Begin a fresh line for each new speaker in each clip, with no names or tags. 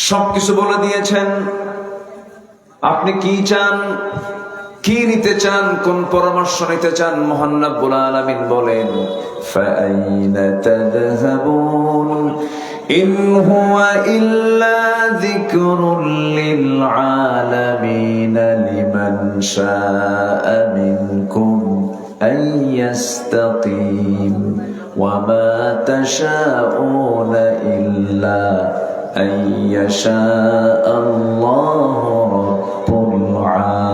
সবকিছু বলে দিয়েছেন। আপনি কি চান, কি নিতে চান, কোন পরামর্শ নিতে চান? মহান রব্বুল আলামিন বলেন, ফাআইনা তাযহাবুন ইন হুয়া ইল্লা যিকরুল লিল আলামিন লিমান শাআ মিনকুম আইয়াস্তাকিম ওয়া মা তাশাউনা ইল্লা আইয়াশা আল্লাহু রাব্বুল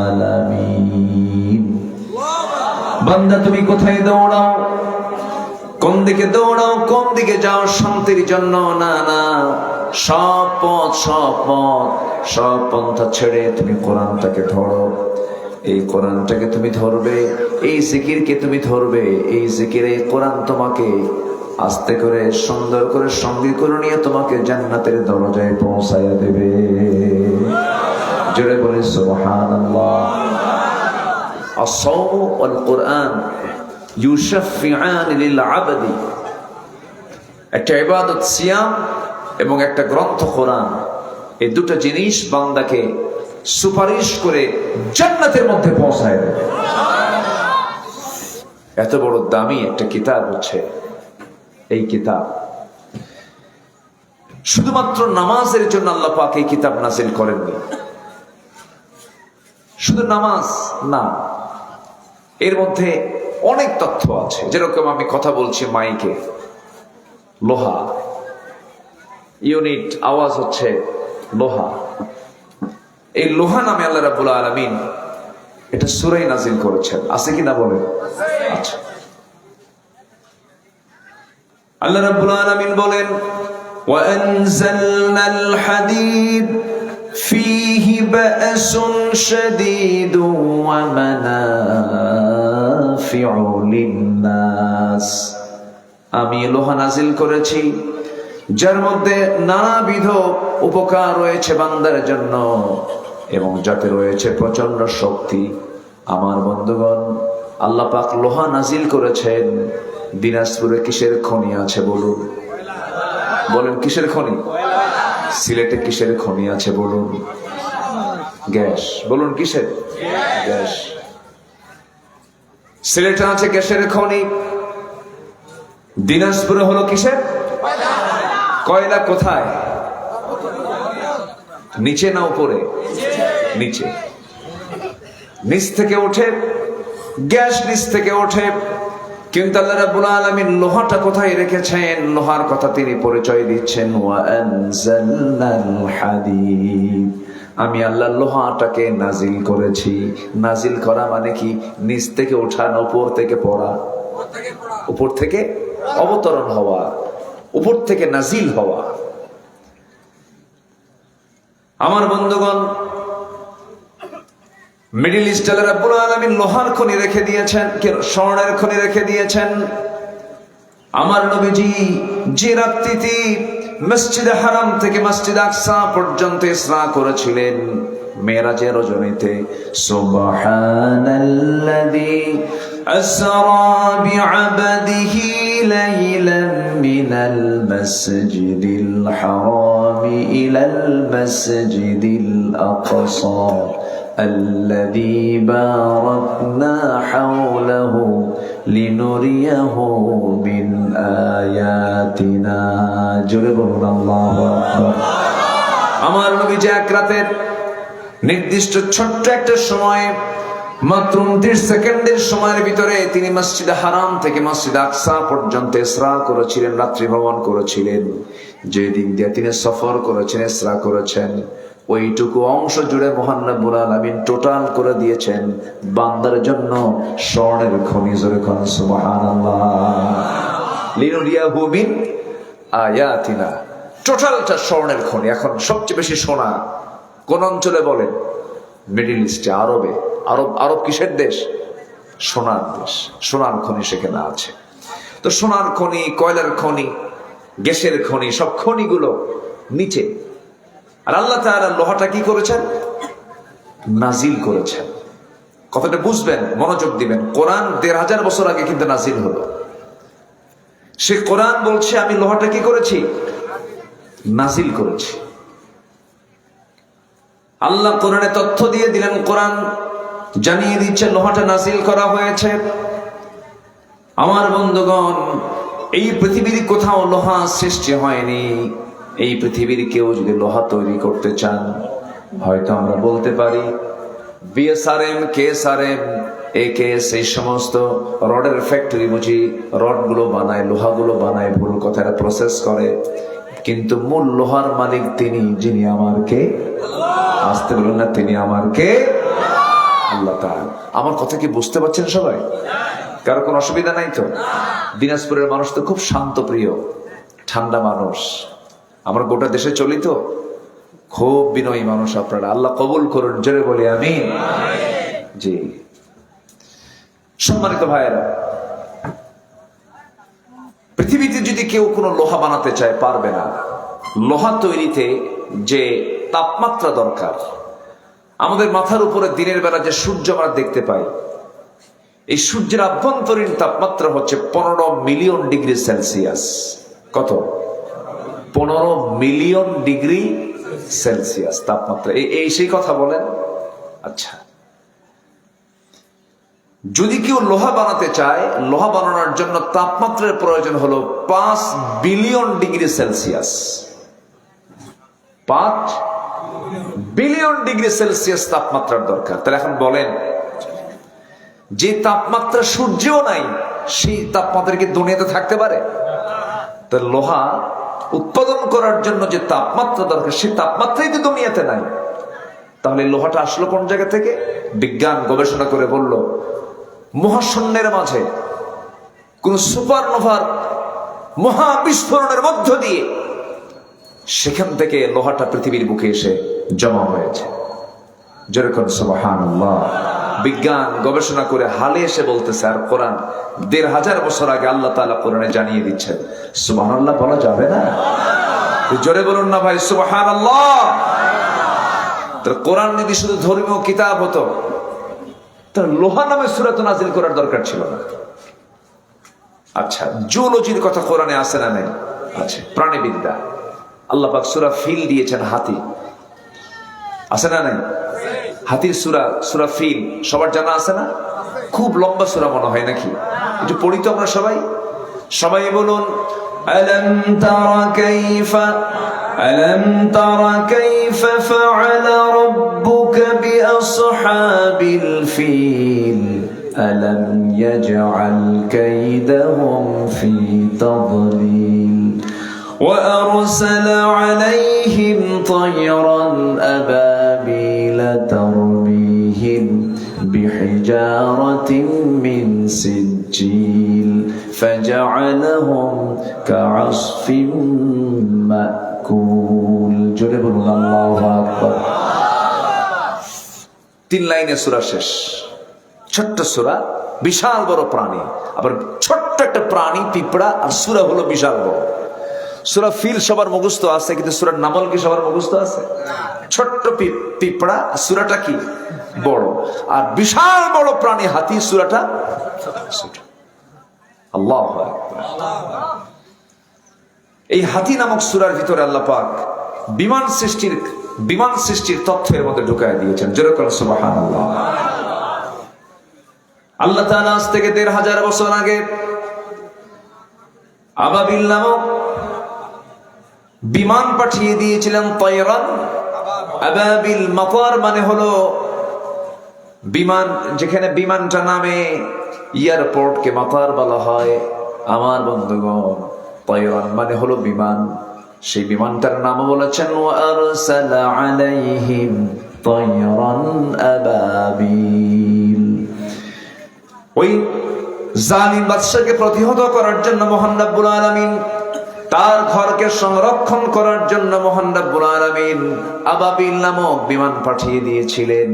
আলামিন। বান্দা তুমি কোথায় দৌড়াও, কোন দিকে দৌড়াও, কোন দিকে যাও শান্তির জন্য? না না, সব পন্থা ছেড়ে তুমি কোরআনটাকে ধরো। এই কোরআনটাকে তুমি ধরবে, এই জিকিরকে তুমি ধরবে। এই জিকিরে কোরআন তোমাকে আস্তে করে সুন্দর করে সঙ্গী করে নিয়ে তোমাকে জান্নাতের দরজায় পৌঁছায়া দেবে। জোরে বলে সুবহানাল্লাহ। আস-সাওমু ওয়াল কুরআন ইউশাফিআন লিল আবদি। একটা ইবাদত সিয়াম এবং একটা গ্রন্থ কোরআন, এই দুটো জিনিস বান্দাকে সুপারিশ করে জান্নাতের মধ্যে পৌঁছায় দেবে। এত বড় দামি একটা কিতাব হচ্ছে এই কিতাব। শুধুমাত্র নামাজের জন্য আল্লাহ পাক এই কিতাব নাযিল করেননি। শুধু নামাজ না, এর মধ্যে অনেক তথ্য আছে। যেরকম আমি কথা বলছি মাইকে, লোহা, ইউনিট আওয়াজ হচ্ছে লোহা। এই লোহা নামে আল্লাহ রাব্বুল আলামিন এটা সূরায় নাযিল করেছেন। আছে কি না বলেন? আচ্ছা, আল্লাহ রাব্বুল আলামিন বলেন, ওয়া আনজালনাল হাদীদ ফীহি বা'সুন শাদীদুন ওয়া মানাফিউ লিন-নাস। আমি লোহা নাযিল করেছি যার মধ্যে নানাবিধ উপকার রয়েছে বান্দার জন্য এবং যাতে রয়েছে প্রচন্ড শক্তি। আমার বন্ধুগণ, আল্লাহ পাক লোহা নাযিল করেছেন। দিনাজপুরে কিসের খনি আছে বলুন? বলেন কিসের খনি? সিলেটে কিসের খনি আছে বলুন? গ্যাস। বলুন কিসের? গ্যাস। সিলেটে আছে গ্যাসের খনি, দিনাজপুরে হলো কিসের? কয়লা। কোথায়? নিচে না উপরে? নিচে। নিচ থেকে ওঠে গ্যাস, নিচ থেকে ওঠে। কিন্তু আল্লাহ রাব্বুল আলামিন লোহাটা কোথায় রেখেছেন? লোহার কথা তিনি পরিচয় দিচ্ছেন, ওয়া আনজালনাল হাদীদ। আমি আল্লাহ লোহাটাকে নাজিল করেছি। নাজিল করা মানে কি? নিচ থেকে ওঠা না উপর থেকে পড়া? উপর থেকে অবতরণ হওয়া, উপর থেকে নাজিল হওয়া। আমার বন্ধুগণ, মিডল ইস্টে আল্লাহ রাব্বুল আলামিন লোহার খনি রেখে দিয়েছেন, স্বর্ণের খনি রেখে দিয়েছেন। আমার নবীজি যে রাত্রিতে মসজিদে হারাম থেকে মসজিদ আকসা পর্যন্ত ইসরা করেছিলেন মেরাজের রজনীতে, সুবহানাল্লাযী আসরা বিআবদিহি লাইলান মিনাল মাসজিদিল হারাম ইলাল মাসজিদিল আকসা الذي باركنا حوله لنريه من آياتنا জোরে বলুন আল্লাহু আকবার। আমার নবী যে এক রাতের নির্দিষ্ট ছোট্ট একটা সময়, মাত্র 29 সেকেন্ডের সময়ের ভিতরে তিনি মসজিদ হারাম থেকে মসজিদ আকসা পর্যন্ত ইসরা করেছিলেন, রাত্রি ভ্রমণ করেছিলেন। যে দিক দিয়ে তিনি সফর করেছেন, ইসরা করেছেন, ওইটুকু অংশ জুড়ে মহান রব্বুল আলামিন টোটাল করে দিয়েছেন বান্দার জন্য স্বর্ণের খনি। জোরে কোন সুবহানাল্লাহ। লিনুরিয়াহু মিন আয়াতিনা। টোটালটা স্বর্ণের খনি। এখন সবচেয়ে বেশি সোনা কোন অঞ্চলে বলেন? মিডল ইস্টে, আরবে। আরব কিসের দেশ? সোনার দেশ। সোনার খনি সেখানে আছে। তো সোনার খনি, কয়লার খনি, গ্যাসের খনি, সব খনিগুলো নিচে। আর আল্লাহ তাআলা লোহাটা কি করেছেন? নাজিল করেছেন। কথাটা বুঝবেন, মনোযোগ দিবেন। কোরআন ১৫০০ বছর আগে কিন্তু নাজিল হলো। সে কোরআন বলছে আমি লোহাটা কি করেছি? নাজিল করেছি। আল্লাহ কোরআনে তথ্য দিয়ে দিলেন, কোরআন জানিয়ে দিচ্ছে লোহাটা নাজিল করা হয়েছে। আমার বন্ধুগণ, এই পৃথিবীর কোথাও লোহা সৃষ্টি হয়নি। এই পৃথিবীর কেউ যদি লোহা তৈরি করতে চান, হয়তো আমরা বলতে পারি বিএসআরএম, কেএসআরএম, একেএস, এই সমস্ত রডের ফ্যাক্টরি বুঝি রডগুলো বানায়, লোহাগুলো বানায়, ভুল কথাটা প্রসেস করে। কিন্তু মূল লোহার মালিক তিনি, যিনি আমার কে? আসতে বলুন না, তিনি আমার কে? আল্লাহ তাআলা। আমার কথা কি বুঝতে পারছেন সবাই? কারো কোনো অসুবিধা নাই তো? দিনাজপুরের মানুষ তো খুব শান্ত প্রিয়, ঠান্ডা মানুষ। আমরা গোটা দেশে চলি তো, খুব বিনয়ী মানুষ আপনারা। আল্লাহ কবুল করুন, জোরে বলি আমিন। জি, সম্মানিত ভাইয়েরা, পৃথিবীতে যদি কেউ কোনো লোহা বানাতে চায় পারবে না। লোহা তৈরিতে যে তাপমাত্রা দরকার, আমাদের মাথার উপরে দিনের বেলা যে সূর্য আমরা দেখতে পাই, এই সূর্যের আভ্যন্তরীণ তাপমাত্রা হচ্ছে 15 মিলিয়ন ডিগ্রি সেলসিয়াস। কত? 15 মিলিয়ন ডিগ্রি সেলসিয়াস তাপমাত্রা। এই সেই কথা বলেন। আচ্ছা, যদি কেউ লোহা বানাতে চায়, লোহা বানানোর জন্য তাপমাত্রার প্রয়োজন হলো 5 billion degree Celsius. 5 billion degree Celsius তাপমাত্রার দরকার। তাহলে এখন বলেন, যে তাপমাত্রা সূর্যও নাই, সেই তাপমাত্রা কি দুনিয়াতে থাকতে পারে? তো লোহা উৎপাদন করার জন্য যে তাপমাত্রা দরকার, সেই তাপমাত্রাই তো দুনিয়াতে নাই। তাহলে লোহাটা আসলো কোন জায়গা থেকে? বিজ্ঞান গবেষণা করে বলল, মহাশূন্যের মাঝে কোন সুপারনোভার মহাবিস্ফোরণের মধ্য দিয়ে সেখান থেকে লোহাটা পৃথিবীর বুকে এসে জমা হয়েছে। যেরকম সুবহানাল্লাহ। বিজ্ঞান গবেষণা করে হালে এসে বলতেছে, আর কোরআন 1500 বছর আগে আল্লাহ তাআলা কোরআনে জানিয়ে দিচ্ছেন। সুবহানাল্লাহ বলা যাবে না? জোরে বলুন না ভাই, সুবহানাল্লাহ। তো কোরআন যদি শুধু ধর্মীয় কিতাব হতো, তাহলে লোহা নামে সূরা তো নাজিল করার দরকার ছিল না। আচ্ছা, জুওলজির কথা কোরআনে আছে না নেই? আছে। প্রাণীবিদ্যা, আল্লাহ পাক সূরা ফিল দিয়েছেন, হাতি। আছে না নাই? হাতির সূরা ফিল সবার জানা আছে না? খুব লম্বা সূরা মনে হয় নাকি? একটু পড়ি তো আমরা সবাই বলুন, ألم تر كيف فعل ربك بأصحاب الفيل ألم يجعل كيدهم في تضليل وأرسل عليهم طيرا أبابيل ترميهم بحجارة من سجيل فجعلهم كعصف مأكول جرب الله أكبر 3 লাইনে সূরা শেষ। ছোট্ট সূরা, বিশাল বড় প্রাণী। আবার ছোট্ট একটা প্রাণী পিঁপড়া, আর সূরা হলো বিশাল বড়। সূরা ফিল সবার মুখস্থ আছে, কিন্তু সূরা নামল কি সবার মুখস্থ আছে? ছোট্ট পিঁপড়া, সূরাটা কি বড়, আর বিশাল বড় প্রাণী হাতি, সূরাটা ছোট। আল্লাহু আকবার। এই হাতি নামক সূরার ভিতরে আল্লাহ পাক বিমান সৃষ্টির তথ্যের মধ্যে ঢুকায় দিয়েছেন। যেরকম সুবহানাল্লাহ। আল্লাহ তাআলা আজ থেকে 1500 বছর আগে আবাবিল নামক বিমান পাঠিয়ে দিয়েছিলেন। তয়রান আবাবিল, মাতার মানে হলো বিমান, যেখানে বিমানটা নামে এয়ারপোর্টকে মাতার বলা হয়। আমার বন্ধুগণ, তয়রান মানে হলো বিমান। সেই বিমানটার নাম বলেছেন ওয়া আরসালা আলাইহিম তয়রান আবাবিল। ওই জালিম বাদশাকে প্রতিহত করার জন্য মহান রব্বুল আলামিন, তার ঘরকে সংরক্ষণ করার জন্য মহান রব্বুল আলামিন আবাবিল নামক বিমান পাঠিয়ে দিয়েছিলেন।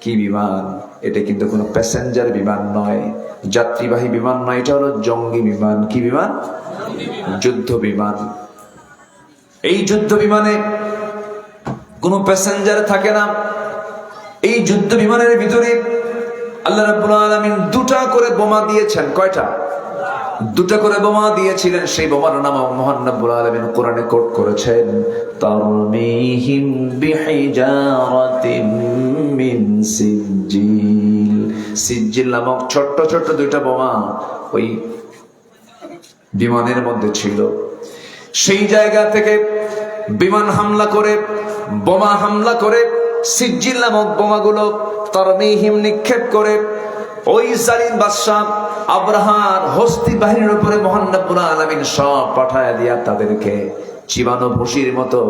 কি বিমান? এটা কিন্তু কোনো প্যাসেঞ্জার বিমান নয়, যাত্রীবাহী বিমান নয়, এটা হলো জঙ্গি বিমান। কি বিমান? যুদ্ধ বিমান। এই যুদ্ধ বিমানে কোনো প্যাসেঞ্জার থাকে না। এই যুদ্ধ বিমানের ভিতরে আল্লাহ রাব্বুল আলামিন 2টা করে বোমা দিয়েছেন। কয়টা? দুটো করে বোমা দিয়েছিলেন, সেই বোমার নাম মহান রব্বুল আলামিন কোরআনে কোট করেছেন, তারমিহিম বিহিজারাতিন মিন সিজ্জিল। সিজ্জিল নামক ছোট্ট ছোট্ট দুইটা বোমা ওই বিমানের মধ্যে ছিল। সেই জায়গা থেকে বিমান হামলা করে, বোমা হামলা করে, সিজ্জিল নামক বোমাগুলো তারমিহিম নিক্ষেপ করে ওই জালিম বাদশা আব্রাহার হস্তি বাহিনীর উপরে মহান রব্বুল আলামিন সব পাঠায় দিয়া তাদেরকে চিবানো ভুসির মতো,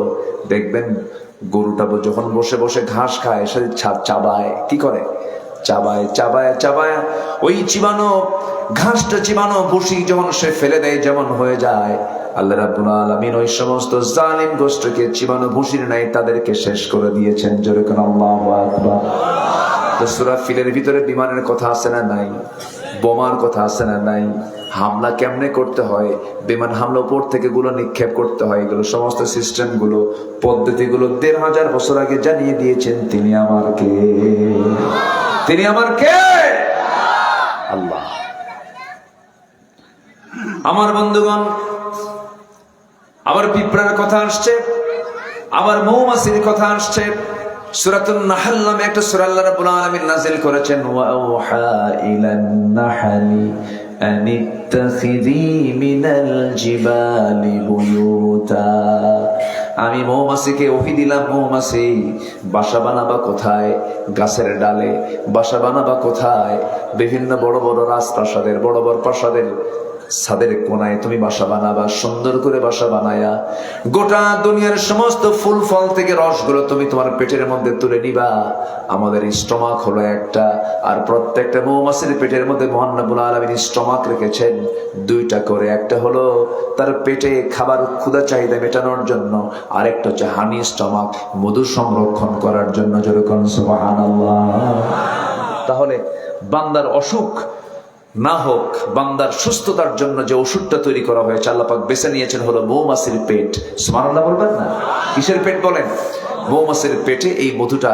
দেখবেন গরুটা যখন বসে বসে ঘাস খায় সে চাবায়, কি করে? চাবায় চাবায় চাবায় ওই চিবানো ঘাসটা, চিবানো ভুসি যখন সে ফেলে দেয় যেমন হয়ে যায়, আল্লাহ রাব্বুল আলামিন ওই সমস্ত জালিম গোষ্ঠীকে চিবানো ভুসির নাই তাদেরকে শেষ করে দিয়েছেন। জোরে কোন আল্লাহু আকবার। সূরা ফিলের ভিতরে বিমানের কথা আছে না নাই? বোমার কথা আছে না নাই? হামলা কেমনে করতে হয়, বিমান হামলা উপর থেকে গুলো নিক্ষেপ করতে হয়, এগুলো সমস্ত সিস্টেম গুলো, পদ্ধতিগুলো ১৫০০ বছর আগে জানিয়ে দিয়েছেন। তিনি আমার কে? তিনি আমার কে? আল্লাহ। আমার বন্ধুগণ, আবার পিঁপড়ার কথা আসছে, আবার মৌমাছির কথা আসছে। সূরাতুন নাহল নামে একটা সূরা আল্লাহ রাব্বুল আলামিন নাযিল করেছেন, ওয়া আওহা ইলান নাহলি আনিত্তাখিযি মিনাল জিবালি বুয়ুতা। আমি মৌমাছিকে ওহী দিলাম, মৌমাছি বাসা বানাবা কোথায়? গাছের ডালে। বাসা বানাবা কোথায়? বিভিন্ন বড় বড় রাজপ্রাসাদের, বড় বড় প্রাসাদের ছাদের কোনায় তুমি বাসা বানাবা, সুন্দর করে বাসা বানায়া গোটা দুনিয়ার সমস্ত ফুল ফল থেকে রসগুলো তুমি তোমার পেটের মধ্যে তুলে নিবা। আমাদের স্টমাক হলো একটা, আর প্রত্যেকটা মৌমাছির পেটের মধ্যে মহান রব্বুল আলামিন স্টমাক রেখেছেন দুইটা করে। একটা হলো তার পেটে খাবার ক্ষুধা চাহিদা মেটানোর জন্য, আর একটা হচ্ছে হানি স্টমাক, মধু সংরক্ষণ করার জন্য। যেরকম সুবহানাল্লাহ। তাহলে বান্দার অসুখ না হোক, বান্দার সুস্থতার জন্য যে ওষুধটা তৈরি করা হয়েছে আল্লাহ পাক বেছে নিয়েছেন হলো মৌমাছির পেট। সুবহানাল্লাহ বলবেন না? কিসের পেট বলেন? মৌমাছির পেটে এই মধুটা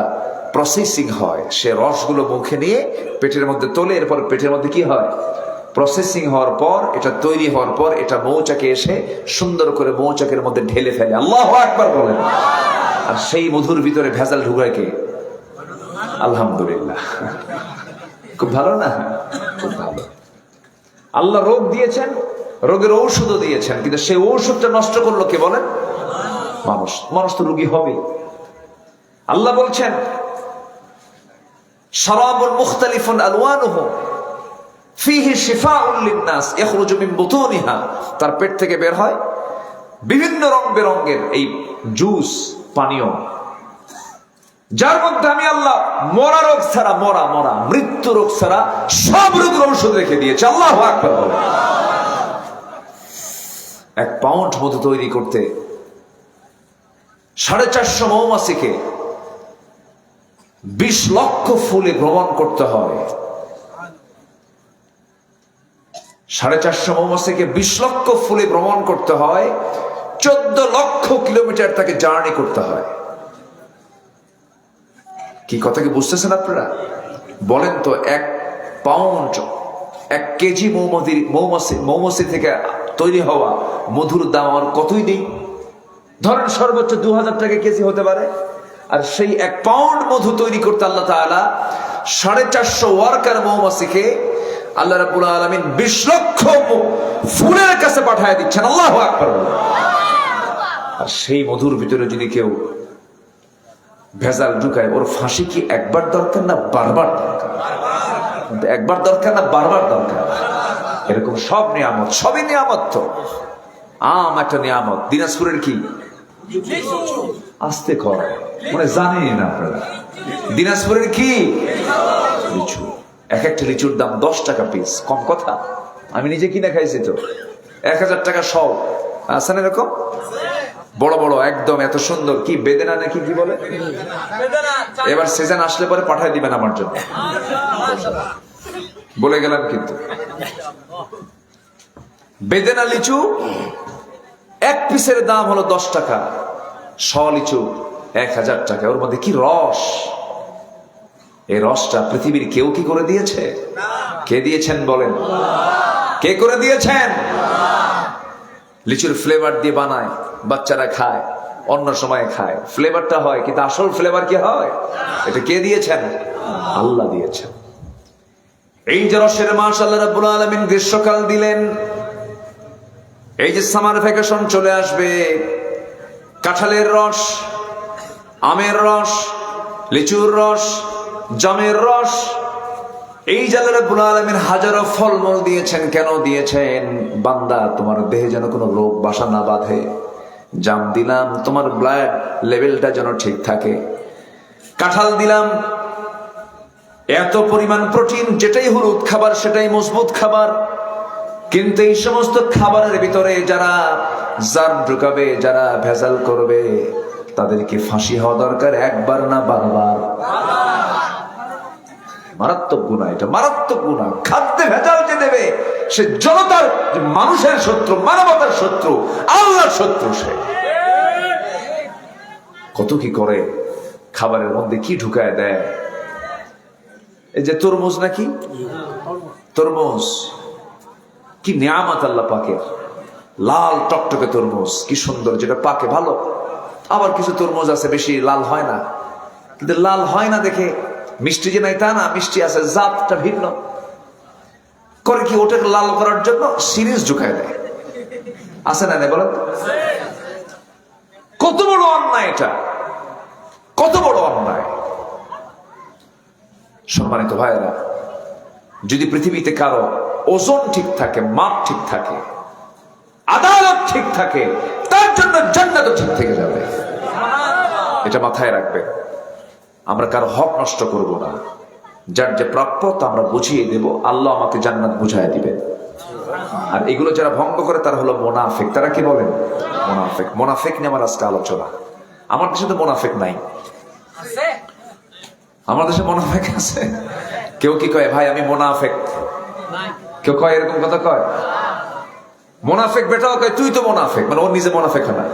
প্রসেসিং হয়, সে রসগুলো মুখে নিয়ে পেটের মধ্যে তোলে, এরপর পেটের মধ্যে কি হয়? প্রসেসিং হওয়ার পর, এটা তৈরি হওয়ার পর এটা মৌচাকে এসে সুন্দর করে মৌচাকের মধ্যে ঢেলে ফেলে। আল্লাহু আকবার বলেন। আর সেই মধুর ভিতরে ভেজাল ঢুকায় কে? আলহামদুলিল্লাহ। খুব ভালো না? খুব ভালো। আল্লাহ রোগ দিয়েছেন, রোগের ঔষধও দিয়েছেন, কিন্তু সেই ঔষধটা নষ্ট করলো কে বলেন? মানুষ। মানুষ তো রোগী হবে। আল্লাহ বলছেন, শারাবুল মুখতালিফুন আলওয়ানুহু ফীহি শিফাউন লিন-নাস ইখরুজু মিন বুতুনিহা। তার পেট থেকে বের হয় বিভিন্ন রং বেরঙের এই জুস, পানীয়, যার মধ্যে আমি আল্লাহ মরা রোগ ছাড়া, মৃত্যু রোগ ছাড়া সব রোগের ঔষধ রেখে দিয়েছে। আল্লাহু আকবার। 1 পাউন্ড মধু তৈরি করতে 450 মৌমাছিকে 20 লক্ষ ফুলে ভ্রমণ করতে হয়। 450 মৌমাছিকে 20 লক্ষ ফুলে ভ্রমণ করতে হয়, 14 লক্ষ কিলোমিটার তাকে জার্নি করতে হয়। কি কথা কি বুঝতেছেন আপনারা? বলেন তো, 1 পাউন্ড, 1 কেজি মৌমাছি থেকে তৈরি হওয়া মধুর দাম আমার কতই দিই? ধরেন সর্বোচ্চ 2000 টাকা কেজি হতে পারে। আর সেই 1 পাউন্ড মধু তৈরি করতে আল্লাহ তাআলা 450 ওয়ার্কার মৌমাছিকে আল্লাহ রাব্বুল আলামিন 20 লক্ষ ফুলের কাছে পাঠিয়ে দিচ্ছেন। আল্লাহু আকবার। আর সেই মধুর ভিতরে যদি কেউ ভেজাল ঢুকায়, ওর ফাঁসি কি একবার দরকার না বারবার দরকার? একবার দরকার না বারবার দরকার? এরকম সব নিয়ামত, সবই নিয়ামত। তো আম একটা নিয়ামত। দিনাজপুরের কি? আস্তে কর, মানে জানেন না আপনারা। দিনাজপুরের কি? লিচু। এক একটা লিচুর দাম 10 টাকা পিস। কম কথা? আমি নিজে কিনে খাইছি তো। 1000 টাকা সব আছেন এরকম বড় বড়, একদম এত সুন্দর। কি বেদেনা নাকি কি বলে? এবার সিজন আসলে পরে পাঠায় দিবেন আমার জন্য। বলে গেলাম কিন্তু। বেদেনা লিচু 1 পিসের দাম হলো 10 টাকা। 100 লিচু 1000 টাকা। ওর মধ্যে কি রস! এই রসটা পৃথিবীর কেউ কি করে দিয়েছে? কে দিয়েছেন বলেন? কে করে দিয়েছেন? লিচুর ফ্লেভার দিয়ে বানায়, বাচ্চারা খায়, অন্য সময় খায়, ফ্লেভারটা হয়, কিন্তু আসল ফ্লেভার কি হয়? এটা কে দিয়েছেন? আল্লাহ দিয়েছেন। এই যে রসের মাস আল্লাহ রাব্বুল আলামিন গ্রীষ্মকাল দিলেন, এই যে সামার ভ্যাকেশন চলে আসবে, কাঁঠালের রস, আমের রস, লিচুর রস, জামের রস, এই যে আল্লাহ রাব্বুল আলামিন হাজারো ফলমূল দিয়েছেন। কেন দিয়েছেন? বান্দা তোমার দেহে যেন কোনো রোগ বাসা না বাঁধে। জাম দিলাম তোমার ব্লাড লেভেলটা যেন ঠিক থাকে। কাঁঠাল দিলাম এত পরিমাণ প্রোটিন, যেটাই হলুদ খাবার সেটাই মজবুত খাবার। কিন্তু এই সমস্ত খাবারের ভিতরে যারা জার ঢুকাবে, যারা ভেজাল করবে, তাদেরকে ফাঁসি হওয়া দরকার, একবার না বারবার। মারাত্মক গুনাহ, এটা মারাত্মক গুনাহ। খাদ্যে ভেজাল যে দেবে সে জনতার, মানুষের শত্রু, মানবতার শত্রু, আল্লাহর শত্রু। সে কত কি করে, খাবারের মধ্যে কি ঢুকায় দেয়। এই যে তরমুজ, নাকি তরমুজ, কি নিয়ামত আল্লাহ পাকের। লাল টকটকে তরমুজ, কি সুন্দর, যেটা পাকে ভালো। আবার কিছু তরমুজ আছে বেশি লাল হয় না, কিন্তু লাল হয় না দেখে মিষ্টি যে নাই তা না, মিষ্টি আছে, জাতটা ভিন্ন। করে কি, ওটাকে লাল করার জন্য সিরিজ ঢুকায় দেয়। আছে না, বলেন কত বড় অন্যায় এটা, কত বড় অন্যায়। সম্মানিত ভাইরা, যদি পৃথিবীতে কারো ওজন ঠিক থাকে, মাপ ঠিক থাকে, আদালত ঠিক থাকে, তার জন্য জান্নাত ঠিক থেকে যাবে। এটা মাথায় রাখবেন। আমরা কারো হক নষ্ট করব না। যার যে প্রাপ্য তা আমরা বুঝিয়ে দেব, আল্লাহ আমাকে জান্নাত বুঝায় দিবেন। আর এগুলো যারা ভঙ্গ করে তারা হলো মুনাফিক। তারা কি বলেন? মুনাফিক। মুনাফিক নিয়ে আমার আজকে আলোচনা। আমার দেশে তো মুনাফিক নাই, আমার দেশে মুনাফিক আছে। কেউ কি কয় ভাই আমি মুনাফিক? কেউ কয় এরকম কথা কয়? মুনাফিক বেটাও কয় তুই তো মুনাফিক, মানে ও নিজে মুনাফিক না।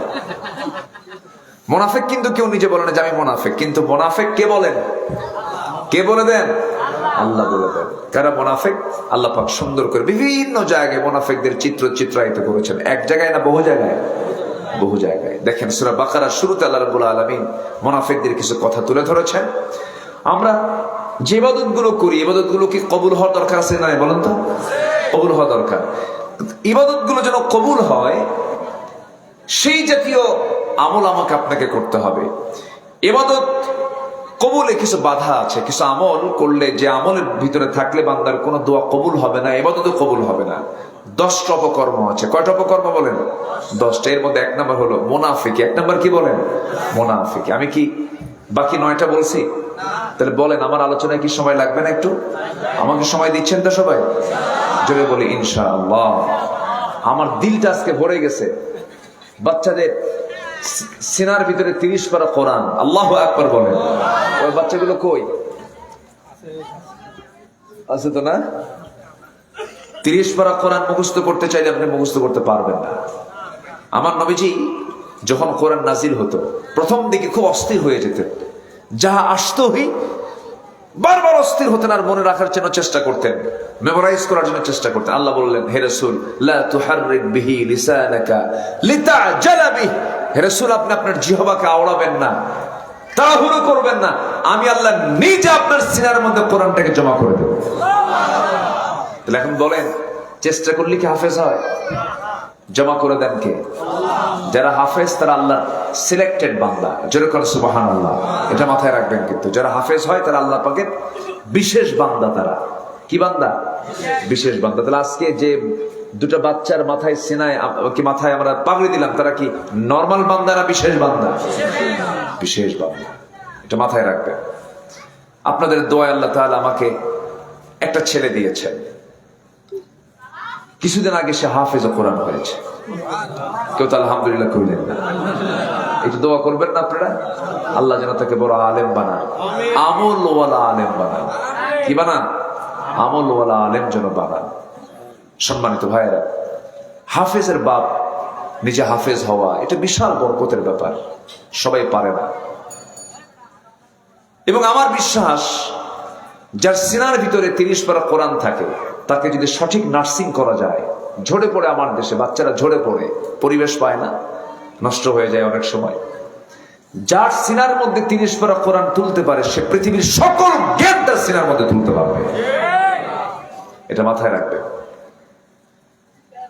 মুনাফিক কিন্তু কেউ নিজে বলে না যে আমি মুনাফিক, কিন্তু মুনাফিক কে বলেন? কে বলে দেন? আল্লাহ বলে দেন। কারা মুনাফিক? আল্লাহ পাক সুন্দর করে বিভিন্ন জায়গায় মুনাফিকদের চিত্রায়িত করেছেন। এক জায়গায় না, বহু জায়গায়, বহু জায়গায়। দেখেন সূরা বাকারার শুরুতে আল্লাহ রাব্বুল আলামিন মুনাফিকদের কিছু কথা তুলে ধরেছেন। আমরা যে ইবাদতগুলো করি, ইবাদতগুলো কি কবুল হওয়ার দরকার আছে না? বলেন তো, কবুল হওয়া দরকার। ইবাদতগুলো যেন কবুল হয়, সেই জাতীয় আমল আমাকে আপনাকে করতে হবে। ইবাদত কবুলে কিছু বাধা আছে, কিছু আমল করলে, যে আমলের ভিতরে থাকলে বান্দার কোনো দোয়া কবুল হবে না, ইবাদতও কবুল হবে না। 10টা অপকর্ম আছে। কয়টা অপকর্ম বলেন? 10টা। এর মধ্যে 1 নম্বর হলো মুনাফিকি। 1 নম্বর কি বলেন? মুনাফিকি। আমি কি বাকি 9টা বলছি? তাহলে বলেন আমার আলোচনায় কি সময় লাগবে না একটু? আমাকে সময় দিচ্ছেন তো সবাই? জোরে বলি ইনশাআল্লাহ। আমার দিলটা আজকে ভরে গেছে। বাচ্চাদের সিনার ভিতরে 30 পারা কোরআন। আল্লাহু আকবার বলেন। ওই বাচ্চাগুলো কই আছে? তো না, 30 পারা কোরআন মুখস্থ করতে চাইলে আপনি মুখস্থ করতে পারবেন না। আমার নবীজি যখন কোরআন নাজিল হতো, প্রথম দিকে খুব অস্থির হয়ে যেতেন। যাহা আসতোই বারবার অস্থির হতেন, আর মনে রাখার জন্য চেষ্টা করতেন, মেমোরাইজ করার জন্য চেষ্টা করতেন। আল্লাহ বললেন, হে রাসূল লা তুহাররিক বিহি লিসানাকা লিতাজালা বিহি, হে রাসূল আপনি আপনার জিহ্বাকে আওড়াবেন না, তাড়াহুড়ো করবেন না, আমি আল্লাহ নিজে আপনার সিনার মধ্যে কোরআনটাকে জমা করে দেব। তাহলে এখন বলেন, চেষ্টা করলে কি হাফেজ হয়? জমা করে দেন কে? যারা হাফেজ তারা আল্লাহর সিলেক্টেড বান্দা। যেরকম সুবহানাল্লাহ, এটা মাথায় রাখবেন। কিন্তু যারা হাফেজ হয় তারা আল্লাহ পাকের বিশেষ বান্দা। তারা কি বান্দা? বিশেষ বান্দা। তাহলে আজকে যে 2টা বাচ্চার মাথায় সিনায় কি মাথায় আমরা পাগড়ি দিলাম, তারা কি নরমাল বান্দা না বিশেষ বান্দা? বিশেষ বান্দা। এটা মাথায় রাখবেন। আপনাদের দোয়ায় আল্লাহ তাআলা আমাকে একটা ছেলে দিয়েছেন। কিছুদিন আগে সে হাফেজ কোরআন হয়েছে। কেউ তো আলহামদুলিল্লাহ কইলেন না? একটু দোয়া করবেন না আপনারা? আল্লাহ যেন তাকে বড় আলেম বানান, আমলওয়ালা আলেম বানান। কি বানান? আমলওয়ালা আলেম যেন বানান। সম্মানিত ভাইয়েরা, হাফেজের বাপ নিজে হাফেজ হওয়া এটা বিশাল বরকতের ব্যাপার, সবাই পারে না। এবং আমার বিশ্বাস যার সিনার ভিতরে 30 পারা কোরআন থাকে, তাকে যদি সঠিক নার্সিং করা যায়, ঝরে পড়ে আমার দেশে বাচ্চারা ঝরে পড়ে, পরিবেশ পায় না, নষ্ট হয়ে যায় অনেক সময়। যার সিনার মধ্যে 30 পারা কোরআন তুলতে পারে, সে পৃথিবীর সকল জ্ঞান তার সিনার মধ্যে তুলতে পারবে। এটা মাথায় রাখবে।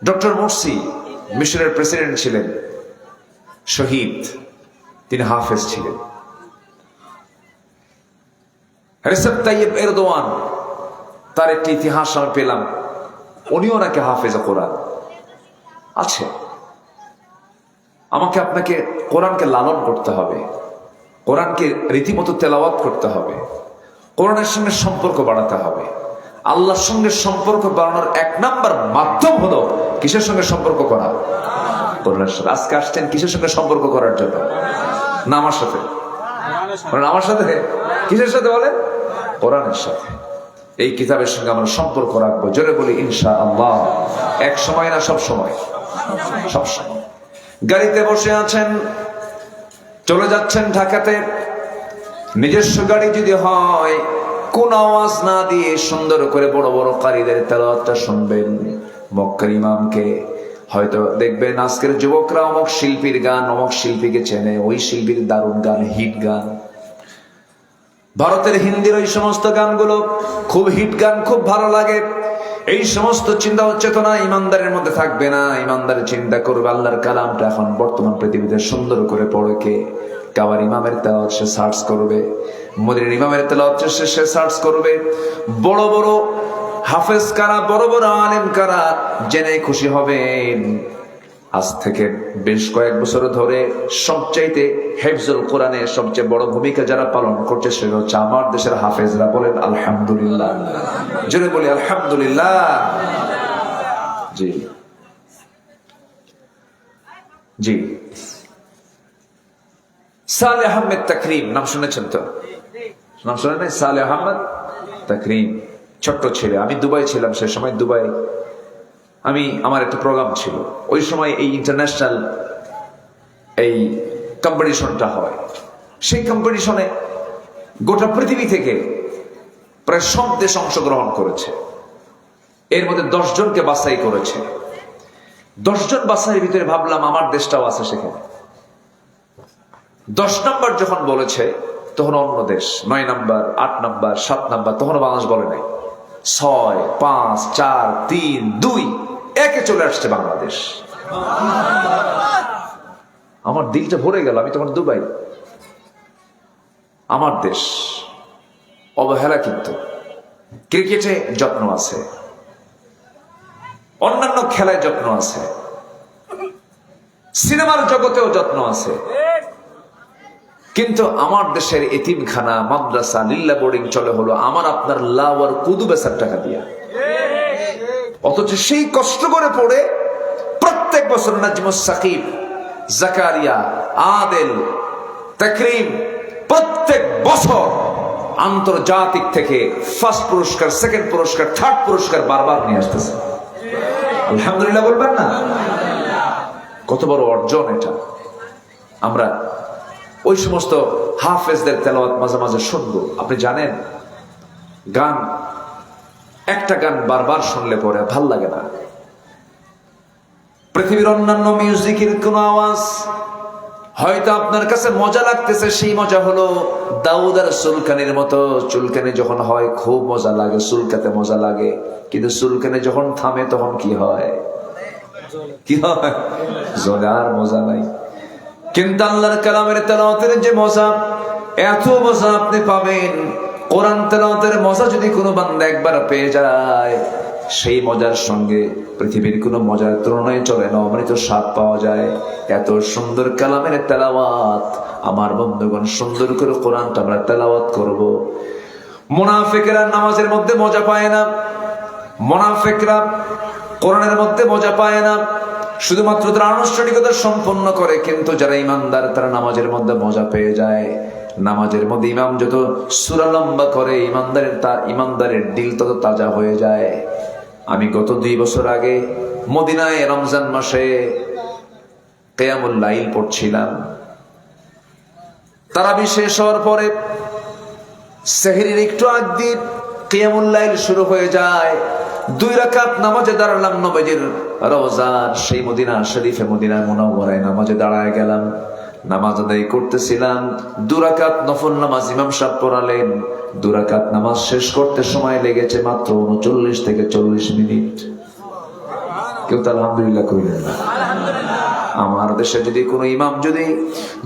ডক্টর মুরসি মিশরের প্রেসিডেন্ট ছিলেন, শহীদ, তিনি হাফেজ ছিলেন। রেসেপ তাইয়েব এরদোয়ান, তার একটি ইতিহাস আমি পেলাম, উনিও নাকি হাফেজ কোরআন আছে। আমাকে আপনাকে কোরআনকে লালন করতে হবে, কোরআনকে রীতিমতো তেলাওয়াত করতে হবে, কোরআনের সঙ্গে সম্পর্ক বাড়াতে হবে। আল্লাহর সঙ্গে সম্পর্ক বাড়ানোর 1 নাম্বার মাধ্যম হলো কিসের সঙ্গে সম্পর্ক করা? কোরআনের সাথে। আজকে আসছেন কিসের সঙ্গে সম্পর্ক করার জন্য? না আমার সাথে? আমার সাথে কিসের সাথে বলেন? কোরআনের সাথে। এই কিতাবের সঙ্গে আমরা সম্পর্ক রাখবো। জোরে বলি ইনশাআল্লাহ। এক সময় না, সব সময়? সব সময়। গাড়িতে বসে আছেন, চলে যাচ্ছেন ঢাকাতে, নিজস্ব গাড়ি যদি হয়, কোন আওয়াজ না দিয়ে সুন্দর করে বড় বড় কারীদের তেলাওয়াতটা শুনবেন, মক্কার ইমামকে। হয়তো দেখবেন আজকের যুবকরা অমুক শিল্পীর গান, অমুক শিল্পীকে চেনে, ওই শিল্পীর দারুণ গান, হিট গান। ভারতের হিন্দির ওই সমস্ত গানগুলো খুব হিট গান, খুব ভালো লাগে। এই সমস্ত চিন্তা চেতনা ইমানদারের মধ্যে থাকবে না। ইমানদারের চিন্তা করবে আল্লাহর কালামটা এখন বর্তমান পৃথিবীতে সুন্দর করে পড়ে কে? কাবার ইমামের তেলাওয়াত সে সার্চ করবে, মদিনার ইমামের তেলাওয়াত সে সার্চ করবে। বড় বড় হাফেজ কারা, বড় বড় আলেম কারা, জেনে খুশি হবেন আজ থেকে বেশ কয়েক বছর ধরে সবচাইতে হেফজুল কোরআনে সবচেয়ে বড় ভূমিকা যারা পালন করছে সেটা হচ্ছে আমার দেশের হাফেজরা। বলেন আলহামদুলিল্লাহ, জোরে বলি আলহামদুলিল্লাহ। জি জি, সালেহ আহমেদ তাকরিম নাম শুনেছেন তো? নাম শুনে নাই? সালেহ আহমেদ তাকরিম, ছোট্ট ছেলে। আমি দুবাই ছিলাম সে সময়। দুবাই আমার একটা প্রোগ্রাম ছিল, ওই সময় এই ইন্টারন্যাশনাল এই কম্পিটিশনটা হয়। সেই কম্পিটিশনে গোটা পৃথিবী থেকে প্রায় সব দেশ অংশগ্রহণ করেছে। এর মধ্যে 10 জনকে বাছাই করেছে। 10 জন বাছাইয়ের ভিতরে ভাবলাম আমার দেশটাও আছে সেখানে। 10 নাম্বার যখন বলেছে তখন অন্য দেশ, 9 নাম্বার, 8 নাম্বার, 7 নাম্বার, তখনও বাংলাদেশ বলে নাই। 6, 5, 4, 3, 2, 1-এ চলে আসছে বাংলাদেশ। আমার দিলটা ভরে গেল। আমি তখন দুবাই, আমার দেশ অবহেলা। কিন্তু ক্রিকেটে যত্ন আছে, অন্যান্য খেলায় যত্ন আছে, সিনেমার জগতেও যত্ন আছে, কিন্তু আমার দেশের এতিমখানা, মাদ্রাসা, লিল্লা বোর্ডিং চলে হলো আমার আপনার লাউ আর কুদু বেচার টাকা দিয়া। অথচ সেই কষ্ট করে পড়ে প্রত্যেক বছর নাজমুস সাকিব, জাকারিয়া, আদেল, তাকরিম প্রত্যেক বছর আন্তর্জাতিক থেকে ফার্স্ট পুরস্কার, সেকেন্ড পুরস্কার, থার্ড পুরস্কার বারবার নিয়ে আসতেছে। আলহামদুলিল্লাহ বলবেন না? কত বড় অর্জন এটা। আমরা ওই সমস্ত হাফেজদের তেলাওয়াত মাঝে মাঝে শুনবো। আপনি জানেন, গান, একটা গান বারবার শুনলে পরে ভাল লাগে না। পৃথিবীর অন্যান্য মিউজিকের কোন আওয়াজ হয়তো আপনার কাছে মজা লাগতেছে, সেই মজা হলো দাউদ আর সুলকানির মতো। চুলকানি যখন হয় খুব মজা লাগে, চুলকাতে মজা লাগে, কিন্তু চুলকানি যখন থামে তখন কি হয়? কি হয়? জ্বলে, আর মজা নাই। কিন্তু আল্লাহর কালামের তেলাওয়াতের যে মজা, এত মজা আপনি পাবেন। কোরআন তেলাওয়াতের মজা যদি কোনো বান্দা একবার পেয়ে যায়, সেই মজার সঙ্গে পৃথিবীর কোনো মজার তুলনায় চলে না, অমৃত স্বাদ পাওয়া যায়। এত সুন্দর কালামের তেলাওয়াত। আমার বন্ধুগণ, সুন্দর করে কোরআনটা আমরা তেলাওয়াত করব। মুনাফিকরা নামাজের মধ্যে মজা পায় না, মুনাফিকরা কোরআনের মধ্যে মজা পায় না, শুধুমাত্র তারা আনুষ্ঠানিকতা সম্পন্ন করে। কিন্তু যারা ইমানদার তারা নামাজের মধ্যে মজা পেয়ে যায়। নামাজের মধ্যে ইমাম যত সূরা লম্বা করে, ইমানদারের দিল তত তাজা হয়ে যায়। আমি গত 2 বছর আগে মদিনায় রমজান মাসে কিয়ামুল লাইল পড়ছিলাম। তারাবি শেষ হওয়ার পরে সেহরির একটু আগ দিয়ে কিয়ামুল লাইল শুরু হয়ে যায়। 2 রাকাত নামাজে দাঁড়ালাম নবীজির রওজার সেই মদিনা শরীফে, মদিনা মুনাওয়ারায় নামাজে দাঁড়ায় গেলাম। নামাজ আদায় করতেছিলাম, 2 রাকাত নফল নামাজ ইমাম সাহেব পড়ালেন। 2 রাকাত নামাজ শেষ করতে সময় লেগেছে মাত্র 39 থেকে 40 মিনিট। কেউ তো আলহামদুলিল্লাহ কইলেন না? আমার দেশে যদি কোনো ইমাম যদি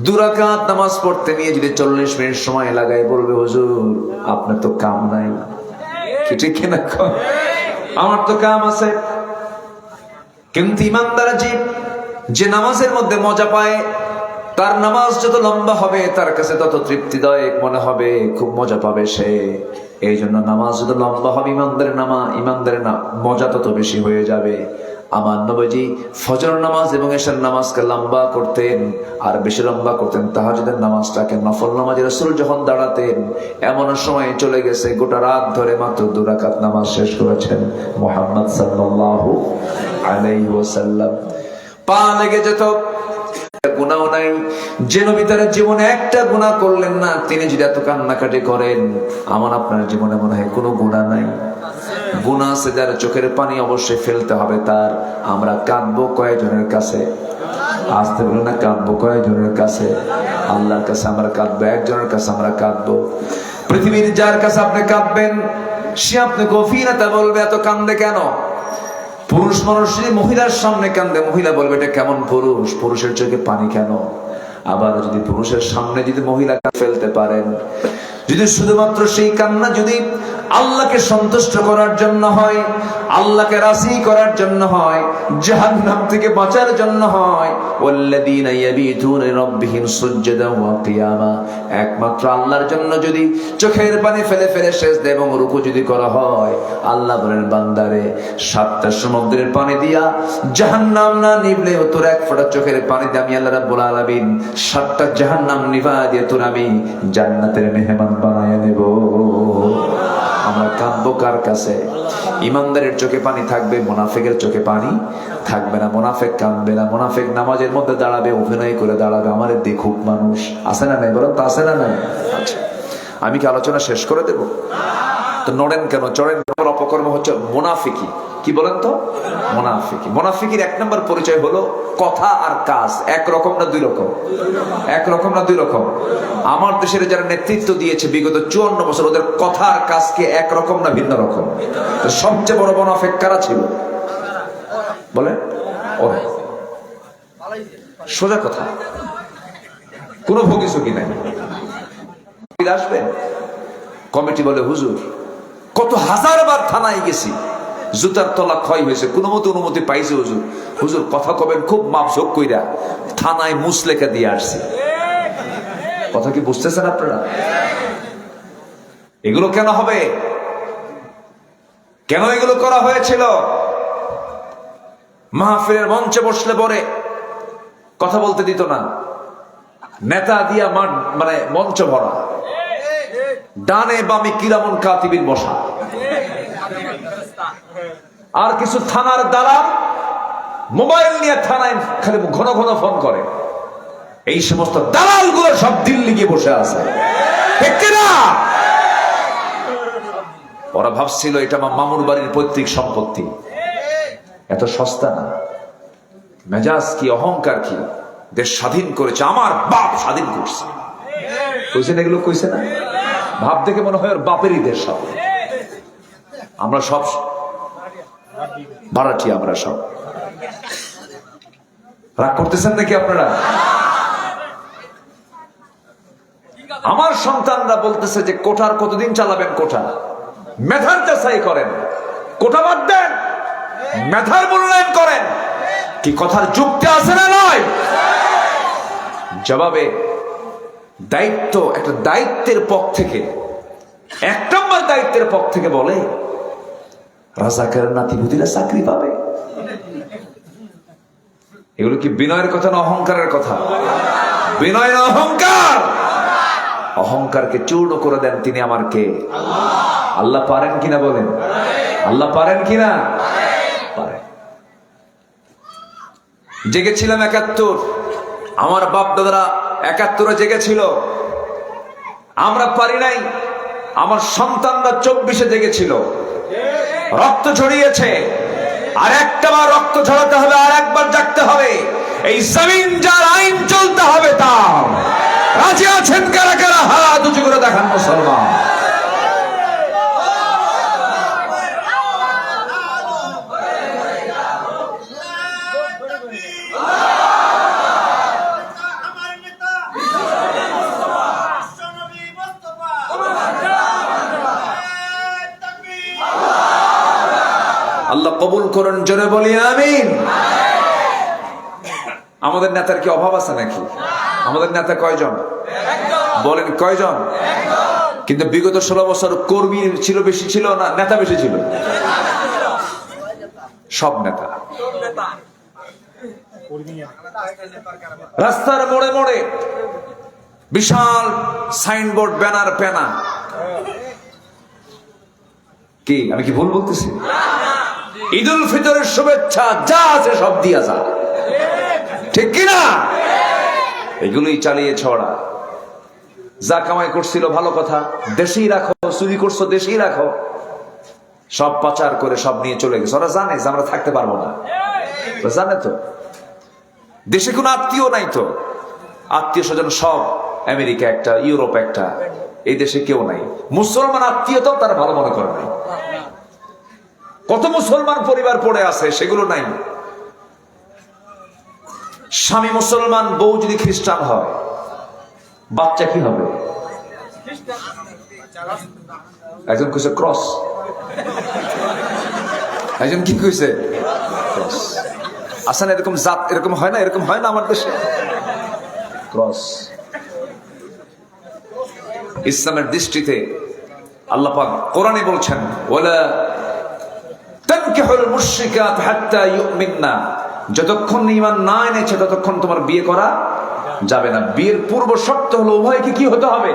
2 রাকাত নামাজ পড়তে নিয়ে যদি 40 মিনিট সময় লাগায়, বলবে হুজুর আপনার তো কাম নাই। কি ঠিক কিনা? আমার তো কাম আছে। কিন্তু ইমানদার যে নামাজের মধ্যে মজা পায়, তার নামাজ যত লম্বা হবে তার কাছে তত তৃপ্তিদায়ক মনে হবে, খুব মজা পাবে সে। এই জন্য নামাজ যত লম্বা হবে ইমানদারের মজা তত বেশি হয়ে যাবে। আমার নবীজি ফজর নামাজ এবং এশার নামাজকে লম্বা করতেন, আর বেশি লম্বা করতেন তাহাজ্জুদের নামাজটাকে। নফল নামাজে রাসূল যখন দাঁড়াতেন, এমন সময় চলে গেছে গোটা রাত ধরে মাত্র 2 রাকাত নামাজ শেষ করেছেন মুহাম্মদ সাল্লাল্লাহু আলাইহি ওয়াসাল্লাম। পা লেগে যেত, গুনাহ নাই। যে নবী তার জীবনে একটা গুনাহ করলেন না, তিনি যদি এত কান্নাকাটি করেন, আমার আপনার জীবনে মনে হয় কোনো গুনাহ নাই। গুনাহ আছে যার, চোখের পানি অবশ্যই ফেলতে হবে তার। আমরা কাঁদবো কয়েকজনের কাছে? আসতে বলে না, কাঁদবো কয়েকজনের কাছে? আল্লাহর কাছে আমরা কাঁদবো, একজনের কাছে আমরা কাঁদবো। পৃথিবীর যার কাছে আপনি কাঁদবেন, সে আপনি গভীরতা বলবে এত কান্দে কেন? পুরুষ মানুষ যদি মহিলার সামনে কান্দে, মহিলা বলবে এটা কেমন পুরুষ, পুরুষের চোখে পানি কেন? আবার যদি পুরুষের সামনে যদি মহিলা ফেলতে পারেন, যদি শুধুমাত্র সেই কান্না যদি আল্লাহকে সন্তুষ্ট করার জন্য হয়, আল্লাহকে রাজি করার জন্য হয়, জাহান্নাম থেকে বাঁচার জন্য হয়, ওয়াল্লাযীনা ইয়াবিতুনা লিরাব্বিহিম সুজদান ওয়া কিয়ামা, একমাত্র আল্লাহর জন্য যদি চোখের পানি ফেলে ফেলে সিজদা এবং রুকু যদি করা হয়, আল্লাহ বলেন বান্দারে 7টা সমুদ্রের পানি দিয়া জাহান্নাম না নিভলে তোর এক ফোঁটা চোখের পানি দিয়ে আমি আল্লাহ রাব্বুল আলামিন 7টা জাহান্নাম নিভা দিয়ে তোর আমি জান্নাতের মেহমান বানায় নেব। আমরা কাঁদবো কার কাছে? ইমানদারের চোখে পানি থাকবে, মুনাফিকের চোখে পানি থাকবে না। মুনাফিক কাঁদবে না, মুনাফিক নামাজের মধ্যে দাঁড়াবে, অভিনয় করে দাঁড়াবে, আমারে দেখুক মানুষ। আছে না নাই? বলেন তো আছে না নাই? আচ্ছা, আমি কি আলোচনা শেষ করে দেব? তো নড়েন কেন, চড়েন? অপকর্ম হচ্ছে মুনাফিকি। কি বলেন তো? মুনাফিকি। মুনাফিকির 1 নম্বর পরিচয় হলো কথা আর কাজ একরকম না 2 রকম? একরকম না 2 রকম? আমার দেশের যারা নেতৃত্ব দিয়েছে বিগত 54 বছর, ওদের কথা আর কাজকে একরকম না ভিন্ন রকম? সবচেয়ে বড় মুনাফিক কারা ছিল বলেন? ওরা। সোজা কথা, কোনো ভোগিসুকি নাই। আসবেন, কমিটি বলে হুজুর কত হাজারবার থানায় গেছি, জুতার তলা ক্ষয় হয়েছে, কোনো মতো অনুমতি পাইছে হুজুর। হুজুর কথা কবেন খুব মাপঝোক কইরা থানায় মুসলেখা দিয়ে আসছি। কথা কি বুঝতেছেন আপনারা? এগুলো কেন হবে? কেন এগুলো করা হয়েছিল? মাহফিলের মঞ্চে বসলে পরে কথা বলতে দিত না, নেতা দিয়া মানে মঞ্চ ভরা, ডানে বামে কিরামুন কাতিবিন বসা, আর কিছু থানার দালাল মোবাইল নিয়ে থানায় খালি ঘন ঘন ফোন করে। এই সমস্ত দালাল গুলো সব দিল্লি গিয়ে বসে আছে। ওরা ভাবছিল এটা আমার মামুর বাড়ির পৈতৃক সম্পত্তি, এত সস্তা না। মেজাজ কি, অহংকার কি, দেশ স্বাধীন করেছে, আমার বাপ স্বাধীন করছে। কইছেন এগুলো? কইছে না? ভাব দেখে মনে হয় ওর বাপেরই দেশ সব। আমরা সব ভাড়াটি, আমরা সব। রাগ করতেছেন নাকি আপনারা? আমার সন্তানরা বলতেছে যে কোঠার কতদিন চালাবেন? কোঠা মেধার যাচাই করেন, কোঠা বাদ দেন, মেধার মূল্যায়ন করেন। কি কথার যুক্তি আছে না নয়? জবাবে দায়িত্ব, একটা দায়িত্বের পক্ষ থেকে, 1 নম্বর দায়িত্বের পক্ষ থেকে বলে রাজাকার নাতিপুতিরা চাকরি পাবে। এগুলো কি বিনয়ের কথা না অহংকারের কথা? বিনয় না অহংকার। অহংকারকে চূর্ণ করে দেন তিনি আমার কে? আল্লাহ পারেন কিনা বলেন? আল্লাহ পারেন কিনা? পারেন। জেগেছিলাম 71, আমার বাপ দাদারা 71-এ জেগেছিল, আমরা পারি নাই। আমার সন্তানরা 24-এ জেগেছিল, রক্ত ঝরিয়েছে, আর একটাবার রক্ত ঝরাতে হবে, আর একবার জাগতে হবে। এই জমিন যার, আইন চলতে হবে তার। রাজি আছেন কারা কারা? হাত উঁচু করে দেখান মুসলমান। আল্লাহ কবুল করুন, জোরে বলি আমিন। আমাদের নেতার কি অভাব আছে নাকি? আমাদের নেতা কয়জন বলেন, কয়জন? কিন্তু বিগত 16 বছর কর্মী ছিল বেশি, ছিল না নেতা বেশি ছিল? সব নেতা। রাস্তার মোড়ে মোড়ে বিশাল সাইনবোর্ড, ব্যানার, পেনা। কি আমি কি ভুল বলতেছি? ঈদুল ফিতরের শুভেচ্ছা যা আছে সব দিয়া যা, ঠিক কিনা? এগুলোই চালিয়ে ছড়া। যা কামাই করছিল ভালো কথা, দেশেই রাখো। চুরি করছো দেশেই রাখো। সব পাচার করে সব নিয়ে চলে গেছে। ওরা জানে যে আমরা থাকতে পারবো না, জানে তো। দেশে কোনো আত্মীয় নাই তো, আত্মীয় স্বজন সব আমেরিকা একটা, ইউরোপ একটা, এই দেশে কেউ নাই। মুসলমান আত্মীয়তাও তারা ভালো মনে করে নাই। কত মুসলমান পরিবার পড়ে আছে, সেগুলো নাই। স্বামী মুসলমান, বউ যদি খ্রিস্টান হয়, বাচ্চা কি হবে? একজন কইছে ক্রস, একজন কি কইছে ক্রস। আসলে এরকম জাত, এরকম হয় না, এরকম হয় না আমার দেশে। ক্রস ইসলামের দৃষ্টিতে আল্লাহ পাক কোরআনে বলছেন, ওয়ালা তানকিহুল মুশরিকাত হাত্তা ইউমিননা, যতক্ষণ ঈমান না এনেছে ততক্ষণ তোমার বিয়ে করা যাবে না। বিয়ের পূর্ব শর্ত হলো উভয়কে কি হতে হবে?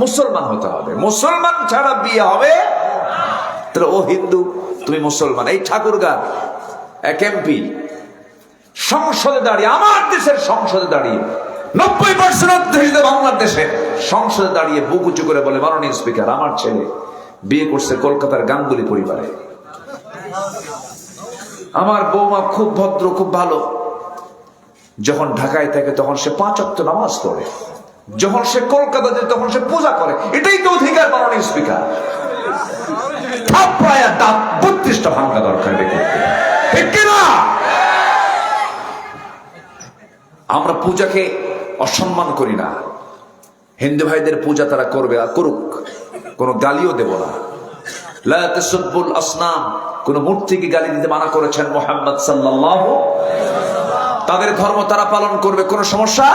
মুসলমান হতে হবে। মুসলমান ছাড়া বিয়ে হবে? তাহলে ও হিন্দু, তুমি মুসলমান। এই ঠাকুরগাঁ এক এমপি সংসদে দাঁড়িয়ে, আমার দেশের সংসদে দাঁড়িয়ে, 90% অধ্যুষিত বাংলাদেশের সংসদে দাঁড়িয়ে বুক উঁচু করে বলে, মাননীয় স্পিকার, আমার ছেলে বিয়ে করছে কলকাতার গাঙ্গুলি পরিবারে। আমার বৌমা খুব ভদ্র, খুব ভালো। যখন ঢাকায় থাকে তখন সে 5 ওয়াক্ত নামাজ পড়ে, যখন সে কলকাতা যায় তখন সে পূজা করে। এটাই তো অধিকার, মাননীয় স্পিকার। প্রায় 32টা ভাঙা দরকার, ঠিক কিনা? আমরা পূজাকে অসম্মান করি না। হিন্দু ভাইদের পূজা তারা করবে, আর করুক, কোনো গালিও দেব না। লা তাসুব্বুল আসনাম, কোন মূর্তিকে গালি দিতে মানা করেছেন মুহাম্মদ সাল্লাল্লাহু। তাদের ধর্ম তারা পালন করবে, কোনো সমস্যা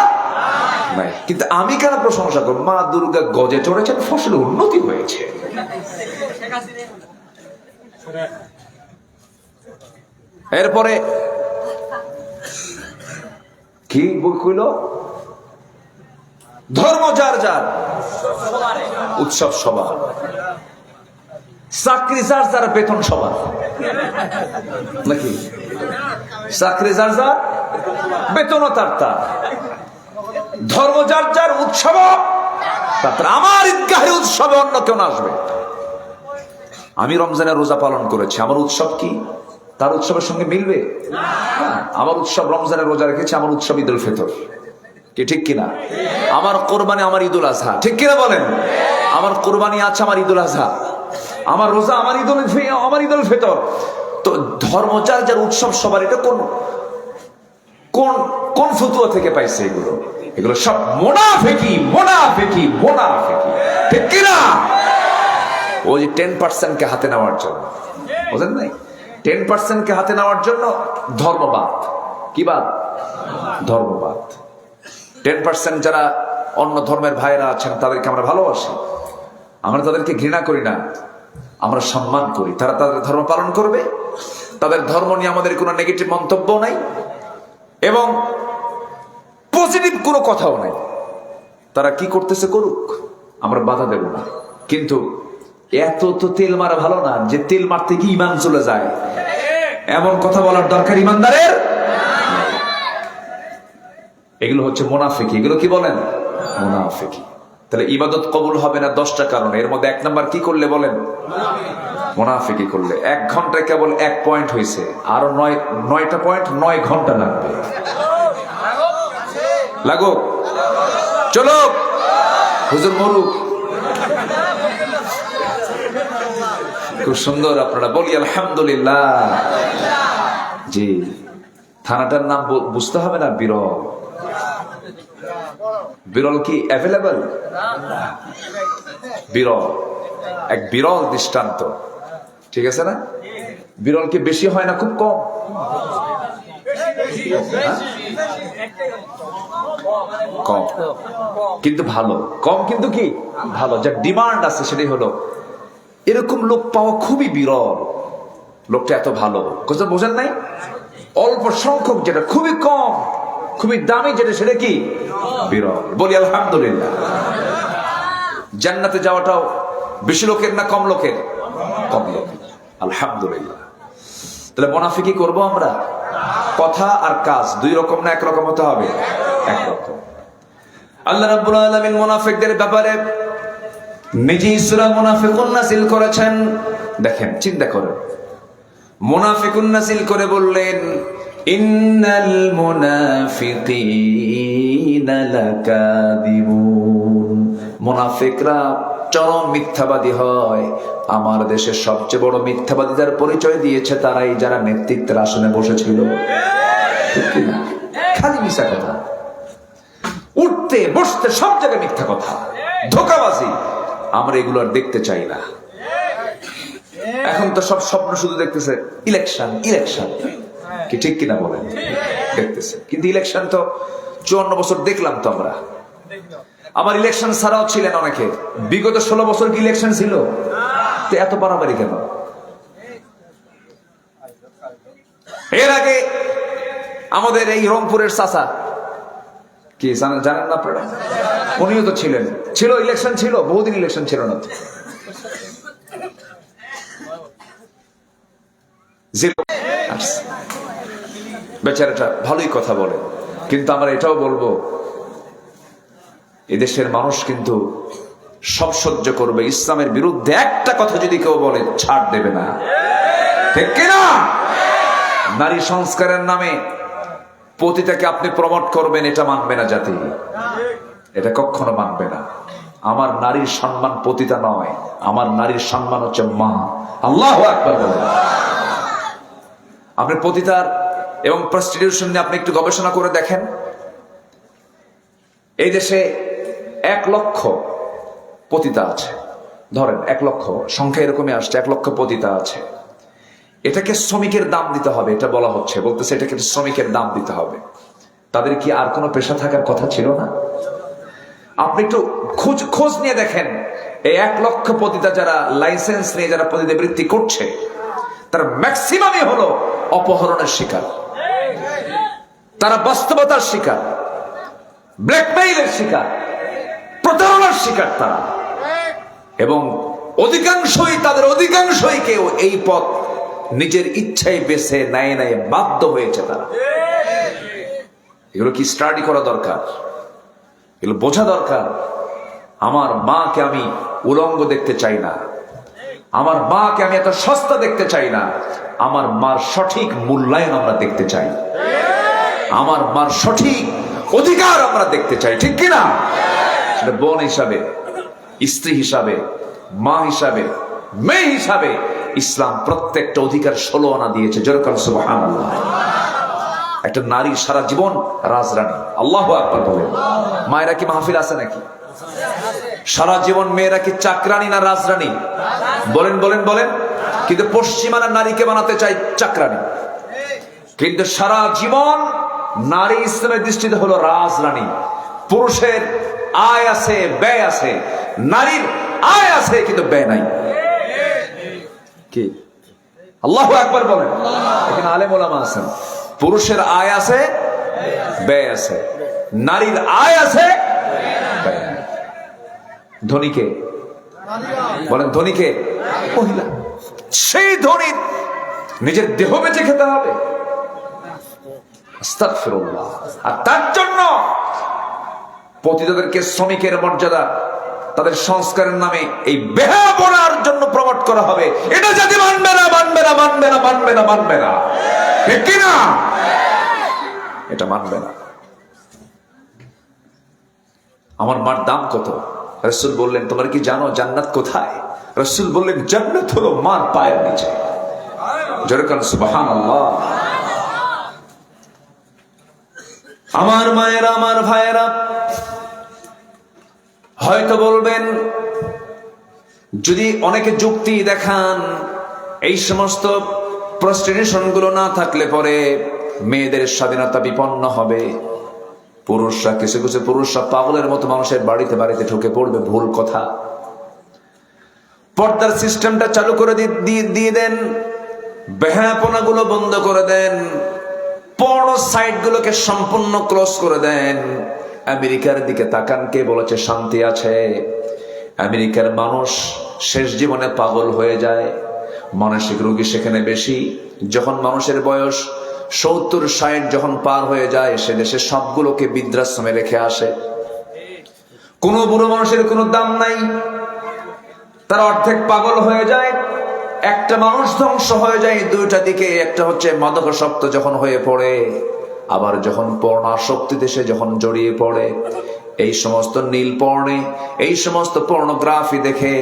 নাই। কিন্তু আমি কেন প্রশংসা করব? মা দুর্গা গজে চড়েছেন, ফসলের উন্নতি হয়েছে। এরপরে কি কইল? ধর্ম যার যার, উৎসব সবার। চাকরি যার যার, বেতন সবার, নাকি? চাকরি যার যার, বেতনও তার তার। ধর্ম যার যার, উৎসব তার। আমার ঈদগাহের উৎসবে অন্য কেউ না আসবে। আমি রমজানের রোজা পালন করেছি, আমার উৎসব কি তার উৎসবের সঙ্গে মিলবে? আমার উৎসব রমজানের রোজা রেখেছি, আমার উৎসব ঈদুল ফিতর, কি ঠিক কিনা? আমার কোরবানি, আমার ঈদুল আজহা, ঠিক কিনা বলেন? আমার কোরবানি আছে, আমার ঈদুল আজহা। আমার রোজা, আমার ঈদুল ফিতর। তো ধর্ম যার যার, উৎসব সবার। এটা কোন কোন কোন ফতুয়া থেকে পাইছে এগুলো? এগুলো সব মুনাফিকি, মুনাফিকি, মুনাফিকি, ঠিক কিনা? ওই 10% কে হাতে নেওয়ার জন্য, বুঝেন নাই? 10% কে হাতে নেওয়ার জন্য ধর্মবাদ। কি বাদ? ধর্মবাদ। 10% যারা অন্য ধর্মের ভাইরা আছেন তাদেরকে আমরা ভালোবাসি, আমরা তাদেরকে ঘৃণা করি না, আমরা সম্মান করি। তারা তাদের ধর্ম পালন করবে, তাদের ধর্ম নিয়ে আমাদের কোনো নেগেটিভ মন্তব্য নাই এবং পজিটিভ কোনো কথাও নাই। তারা কি করতেছে করুক, আমরা বাধা দেব না। কিন্তু এত তো তেল মারা ভালো না যে তেল মারতে কি ইমান চলে যায়, এমন কথা বলার দরকার ইমানদারের। এগুলো হচ্ছে মুনাফিকি। এগুলো কি বলেন? মুনাফিকি। তাহলে ইবাদত কবুল হবে না 10টা কারণে। এর মধ্যে 1 নাম্বার কি করলে বলেন? মুনাফিকি করলে। 1 ঘন্টায় কেবল 1 পয়েন্ট হয়েছে, আরো 9টা পয়েন্ট 9 ঘন্টা লাগবে। লাগো, চলো হুজুর মরুক। খুব সুন্দর, আপনারা বলি আলহামদুলিল্লাহ। জি, থানাটার নাম বুঝতে হবে না? বিরল। বিরল কি অ্যাভেলেবল? বিরল, এক বিরল দৃষ্টান্ত। ঠিক আছে না? বিরল কি বেশি হয় না খুব কম? কম কিন্তু ভালো। কম কিন্তু কি ভালো, যার ডিমান্ড আছে সেটাই হলো। এরকম লোক পাওয়া খুবই বিরল। লোকটা এত ভালো, কথা বোঝেন নাই? অল্প সংখ্যক যেটা খুবই কম, খুবই দামি যেটা, সেটা কি বিরল। বলি আলহামদুলিল্লাহ। জান্নাতে যাওয়াটাও বেশি লোকের না কম লোকের? কম লোকের, আলহামদুলিল্লাহ। তাহলে মুনাফিকি করব আমরা? কথা আর কাজ 2 রকম না 1 রকম হতে হবে? 1 রকম। আল্লাহ রাব্বুল আলামিন মুনাফিকদের ব্যাপারে নিজেই সূরা মুনাফিকুন নাযিল করেছেন। দেখেন, চিন্তা করেন, মুনাফিকুন নাযিল করে বললেন ইন্নাল মুনাফিকিনা লাকাযিবুন। মুনাফিকরা চরম মিথ্যাবাদী হয়। আমার দেশের সবচেয়ে বড় মিথ্যাবাদীদের পরিচয় দিয়েছে তারাই, যারা নেতৃত্বের আসনে বসেছিল। খালি মিথ্যা কথা, উঠতে বসতে সব জায়গায় মিথ্যা কথা, ধোঁকাবাজি। আমরা এগুলো আর দেখতে চাই না। এখন তো সব স্বপ্ন শুধু দেখতেছে ইলেকশন, ইলেকশন। কি ঠিক কিনা বলেন? দেখতেছে, কিন্তু ইলেকশন তো 54 বছর দেখলাম তো আমরা। আমার ইলেকশন ছাড়াও ছিলেন অনেকে। বিগত 16 বছর কি ইলেকশন ছিল? তো এত বাড়াবাড়ি কেন? এর আগে আমাদের এই রংপুরের চাচা, কি জানেন না আপনারা? উনিও তো ছিলেন, ছিল ইলেকশন ছিল, বহুদিন ইলেকশন ছিল না। বেচারাটা ভালোই কথা বলে, কিন্তু আমরা এটাও বলবো এদেশের মানুষ কিন্তু সব সহ্য করবে। ইসলামের বিরুদ্ধে একটা কথা যদি কেউ বলে ছাড় দেবে না, ঠিক কিনা? নারী সংস্কারের নামে পতিতাকে আপনি প্রমোট করবেন, এটা মানবে না জাতি, এটা কখনো মানবে না। আমার নারীর সম্মান পতিতা নয়, আমার নারীর সম্মান হচ্ছে মা। আল্লাহু আকবার বলেন। আপনি পতিতার এবং প্রস্টিটিউশন নিয়ে আপনি একটু গবেষণা করে দেখেন। এই দেশে 1 লক্ষ পতিতা আছে, ধরেন 1 লক্ষ, সংখ্যা এরকমই আসছে, 1 লক্ষ পতিতা আছে। এটাকে শ্রমিকের দাম দিতে হবে, এটা বলা হচ্ছে, বলতেছে এটাকে শ্রমিকের দাম দিতে হবে। তাদের কি আর কোনো পেশা থাকার কথা ছিল না? আপনি একটু খোঁজ নিয়ে দেখেন, এই 1 লক্ষ পতিতা যারা লাইসেন্স নিয়ে যারা পতিতা বৃত্তি করছে, তার ম্যাক্সিমামই হলো অপহরণের শিকার, তারা বাস্তবতার শিকার, ব্ল্যাকমেইলের শিকার, প্রতারণার শিকার তারা। এবং তাদের অধিকাংশই কেউ এই পথ নিজের ইচ্ছায় বেছে নেয়, বাধ্য হয়েছে তারা। এগুলো কি স্টাডি করা দরকার, এগুলো বোঝা দরকার। আমার মাকে আমি উলঙ্গ দেখতে চাই না, আমার মাকে আমি এত সস্তা দেখতে চাই না। আমার মার সঠিক মূল্যায়ন আমরা দেখতে চাই, আমার মার সঠিক অধিকার আমরা দেখতে চাই, ঠিক কিনা? সেটা বোন হিসাবে, স্ত্রী হিসাবে, মা হিসাবে, মেয়ে হিসাবে ইসলাম প্রত্যেকটা অধিকার 16 আনা দিয়েছে। যেরকম সুবহানাল্লাহ। একটা নারী সারা জীবন রাজরানী। আল্লাহু আকবার বলেন। মায়েরা কি মাহফিল আছে নাকি? সারা জীবন মেয়েরা কি চাকরানী না রাজরানী? বলেন বলেন বলেন। কিন্তু পশ্চিমারা নারীকে বানাতে চাই চাকরানী, কিন্তু সারা জীবন নারী ইসলামের দৃষ্টিতে হলো রাজরানী। পুরুষের আয় আছে, ব্যয় আছে, নারীর আয় আছে কিন্তু ব্যয় নাই। কি? আল্লাহু আকবার বলেন। এখানে আলেম ওলামা আছেন। পুরুষের আয় আছে, ব্যয় আছে, নারীর আয় আছে, ব্যয় নাই। ধনীকে বলেন, ধনীকে? মহিলা। সেই ধনী নিজের দেহ বেঁচে খেতে হবে, আস্তাগফিরুল্লাহ। আর তার জন্য পতিতাদেরকে শ্রমিকের মর্যাদা তাদের সংস্কারের নামে এই বেহাপনার জন্য প্রমোট করা হবে। এটা জাতি মানবে না, মানবে না, মানবে না, মানবে না, মানবে না, ঠিক কিনা? এটা মানবে না। আমার মার দাম কত? রাসূল বললেন, তোমার কি জানো জান্নাত কোথায়? রাসূল বললেন, জান্নাত হলো মার পায়ের নিচে। জোরে কান সুবহানাল্লাহ। আমার মায়েরা, আমার ভাইয়েরা, হয়তো বলবেন, যদি অনেকে যুক্তি দেখান এই সমস্ত প্রস্টিটিউশন গুলো না থাকলে পরে মেয়েদের স্বাধীনতা বিপন্ন হবে, পুরুষরা কিছু কিছু পুরুষরা পাগলের মতো মানুষের বাড়িতে বাড়িতে ঢুকে পড়বে, ভুল কথা। পর্দার সিস্টেমটা চালু করে দিয়ে দেন, বেহাপনা গুলো বন্ধ করে দেন, পর্ন সাইট গুলোকে সম্পূর্ণ ক্লোজ করে দেন। আমেরিকার দিকে তাকান, কে বলেছে শান্তি আছে? আমেরিকার মানুষ শেষ জীবনে পাগল হয়ে যায়, মানসিক রোগী সেখানে বেশি। যখন মানুষের বয়স 70-60 যখন পার হয়ে যায়, সে দেশে সবগুলোকে বৃদ্ধাশ্রমে রেখে আসে। কোনো বুড়ো মানুষের কোনো দাম নাই, তারা অর্ধেক পাগল হয়ে যায়। একটা মানুষ ধ্বংস হয়ে যায় দুইটা দিকে, একটা হচ্ছে মাদকাসক্ত যখন হয়ে পড়ে, আবার যখন পর্ণাসক্তিতে সে যখন জড়িয়ে পড়ে, এই সমস্ত নীল পর্ণে, এই সমস্ত পর্নোগ্রাফি দেখে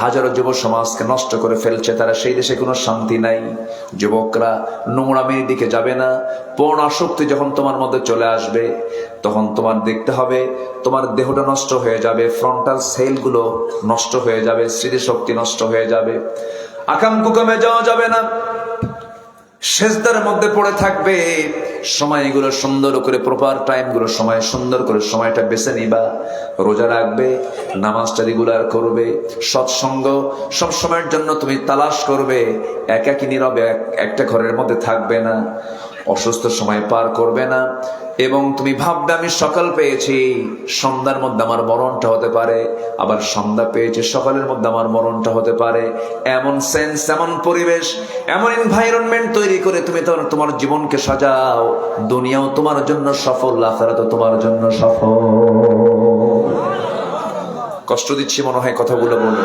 হাজারো যুব সমাজকে নষ্ট করে ফেলছে তারা। সেই দেশে কোনো শান্তি নাই। যুবকরা নোংরামির দিকে যাবে না। পর্ণাসক্তি যখন তোমার মধ্যে চলে আসবে, তখন তোমার দেখতে হবে তোমার দেহটা নষ্ট হয়ে যাবে, ফ্রন্টাল সেলগুলো নষ্ট হয়ে যাবে, স্মৃতিশক্তি নষ্ট হয়ে যাবে, আকাম কুকামে যাওয়া যাবে না, সেজদার মধ্যে পড়ে থাকবে। সময়গুলো সুন্দর করে, প্রপার টাইমগুলো, সময় সুন্দর করে সময়টা বেছে নিবা, রোজা রাখবে, নামাজটা রেগুলার করবে, সৎসঙ্গ সব সময়ের জন্য তুমি তালাশ করবে, একাকী নীরবে একটা ঘরের মধ্যে থাকবে না, অসুস্থ সময় পার করবে না। এবং তুমি ভাববে আমি সকাল পেয়েছি, সন্ধ্যার মধ্যে আমার মরণটা হতে পারে, আবার সন্ধ্যা পেয়েছি, সকালের মধ্যে আমার মরণটা হতে পারে। এমন সেন্স, এমন পরিবেশ, এমন এনভায়রনমেন্ট তৈরি করে তুমি তোমার জীবনকে সাজাও, দুনিয়াও তোমার জন্য সফল, আখিরাতও তোমার জন্য সফল। কষ্ট দিচ্ছি মনে হয় কথাগুলো বলে।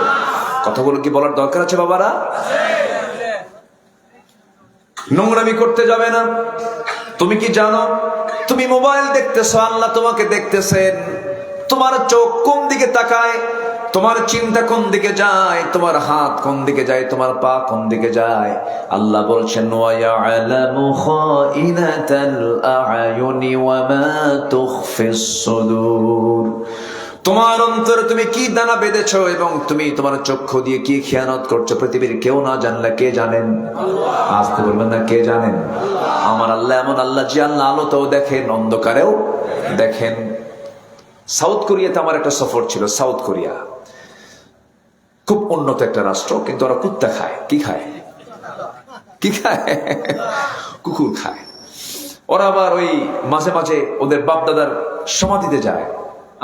কথাগুলো কি বলার দরকার আছে বাবারা? নোংরামি করতে যাবে না। তুমি কি জানো, তুমি মোবাইল দেখতেছো, আল্লাহ তোমাকে দেখতেছেন। তোমার চোখ কোন দিকে তাকায়, তোমার চিন্তা কোন দিকে যায়, তোমার হাত কোন দিকে যায়, তোমার পা কোন দিকে যায়, আল্লাহ বলছেন ওয়া ইয়ালামু খাইনাতাল আ'য়ুনি ওয়া মা তুখফিস সুদূর। তোমার অন্তরে তুমি কি দানা বেঁধেছো এবং তুমি তোমার চক্ষু দিয়ে কি খেয়ানত করছো, পৃথিবীর কেউ না জানলে কে জানেন? আসতে বলবেন না, কে জানেন? আমার আল্লাহ এমন আল্লাহ যে আল্লাহ আলোতেও দেখেন, অন্ধকারেও দেখেন। সাউথ কোরিয়াতে আমার একটা সফর ছিল। সাউথ কোরিয়া খুব উন্নত একটা রাষ্ট্র, কিন্তু ওরা কুত্তা খায়। কি খায়? কি খায়? কুকুর খায়। ওরা আবার ওই মাঝে মাঝে ওদের বাপ দাদার সমাধিতে যায়।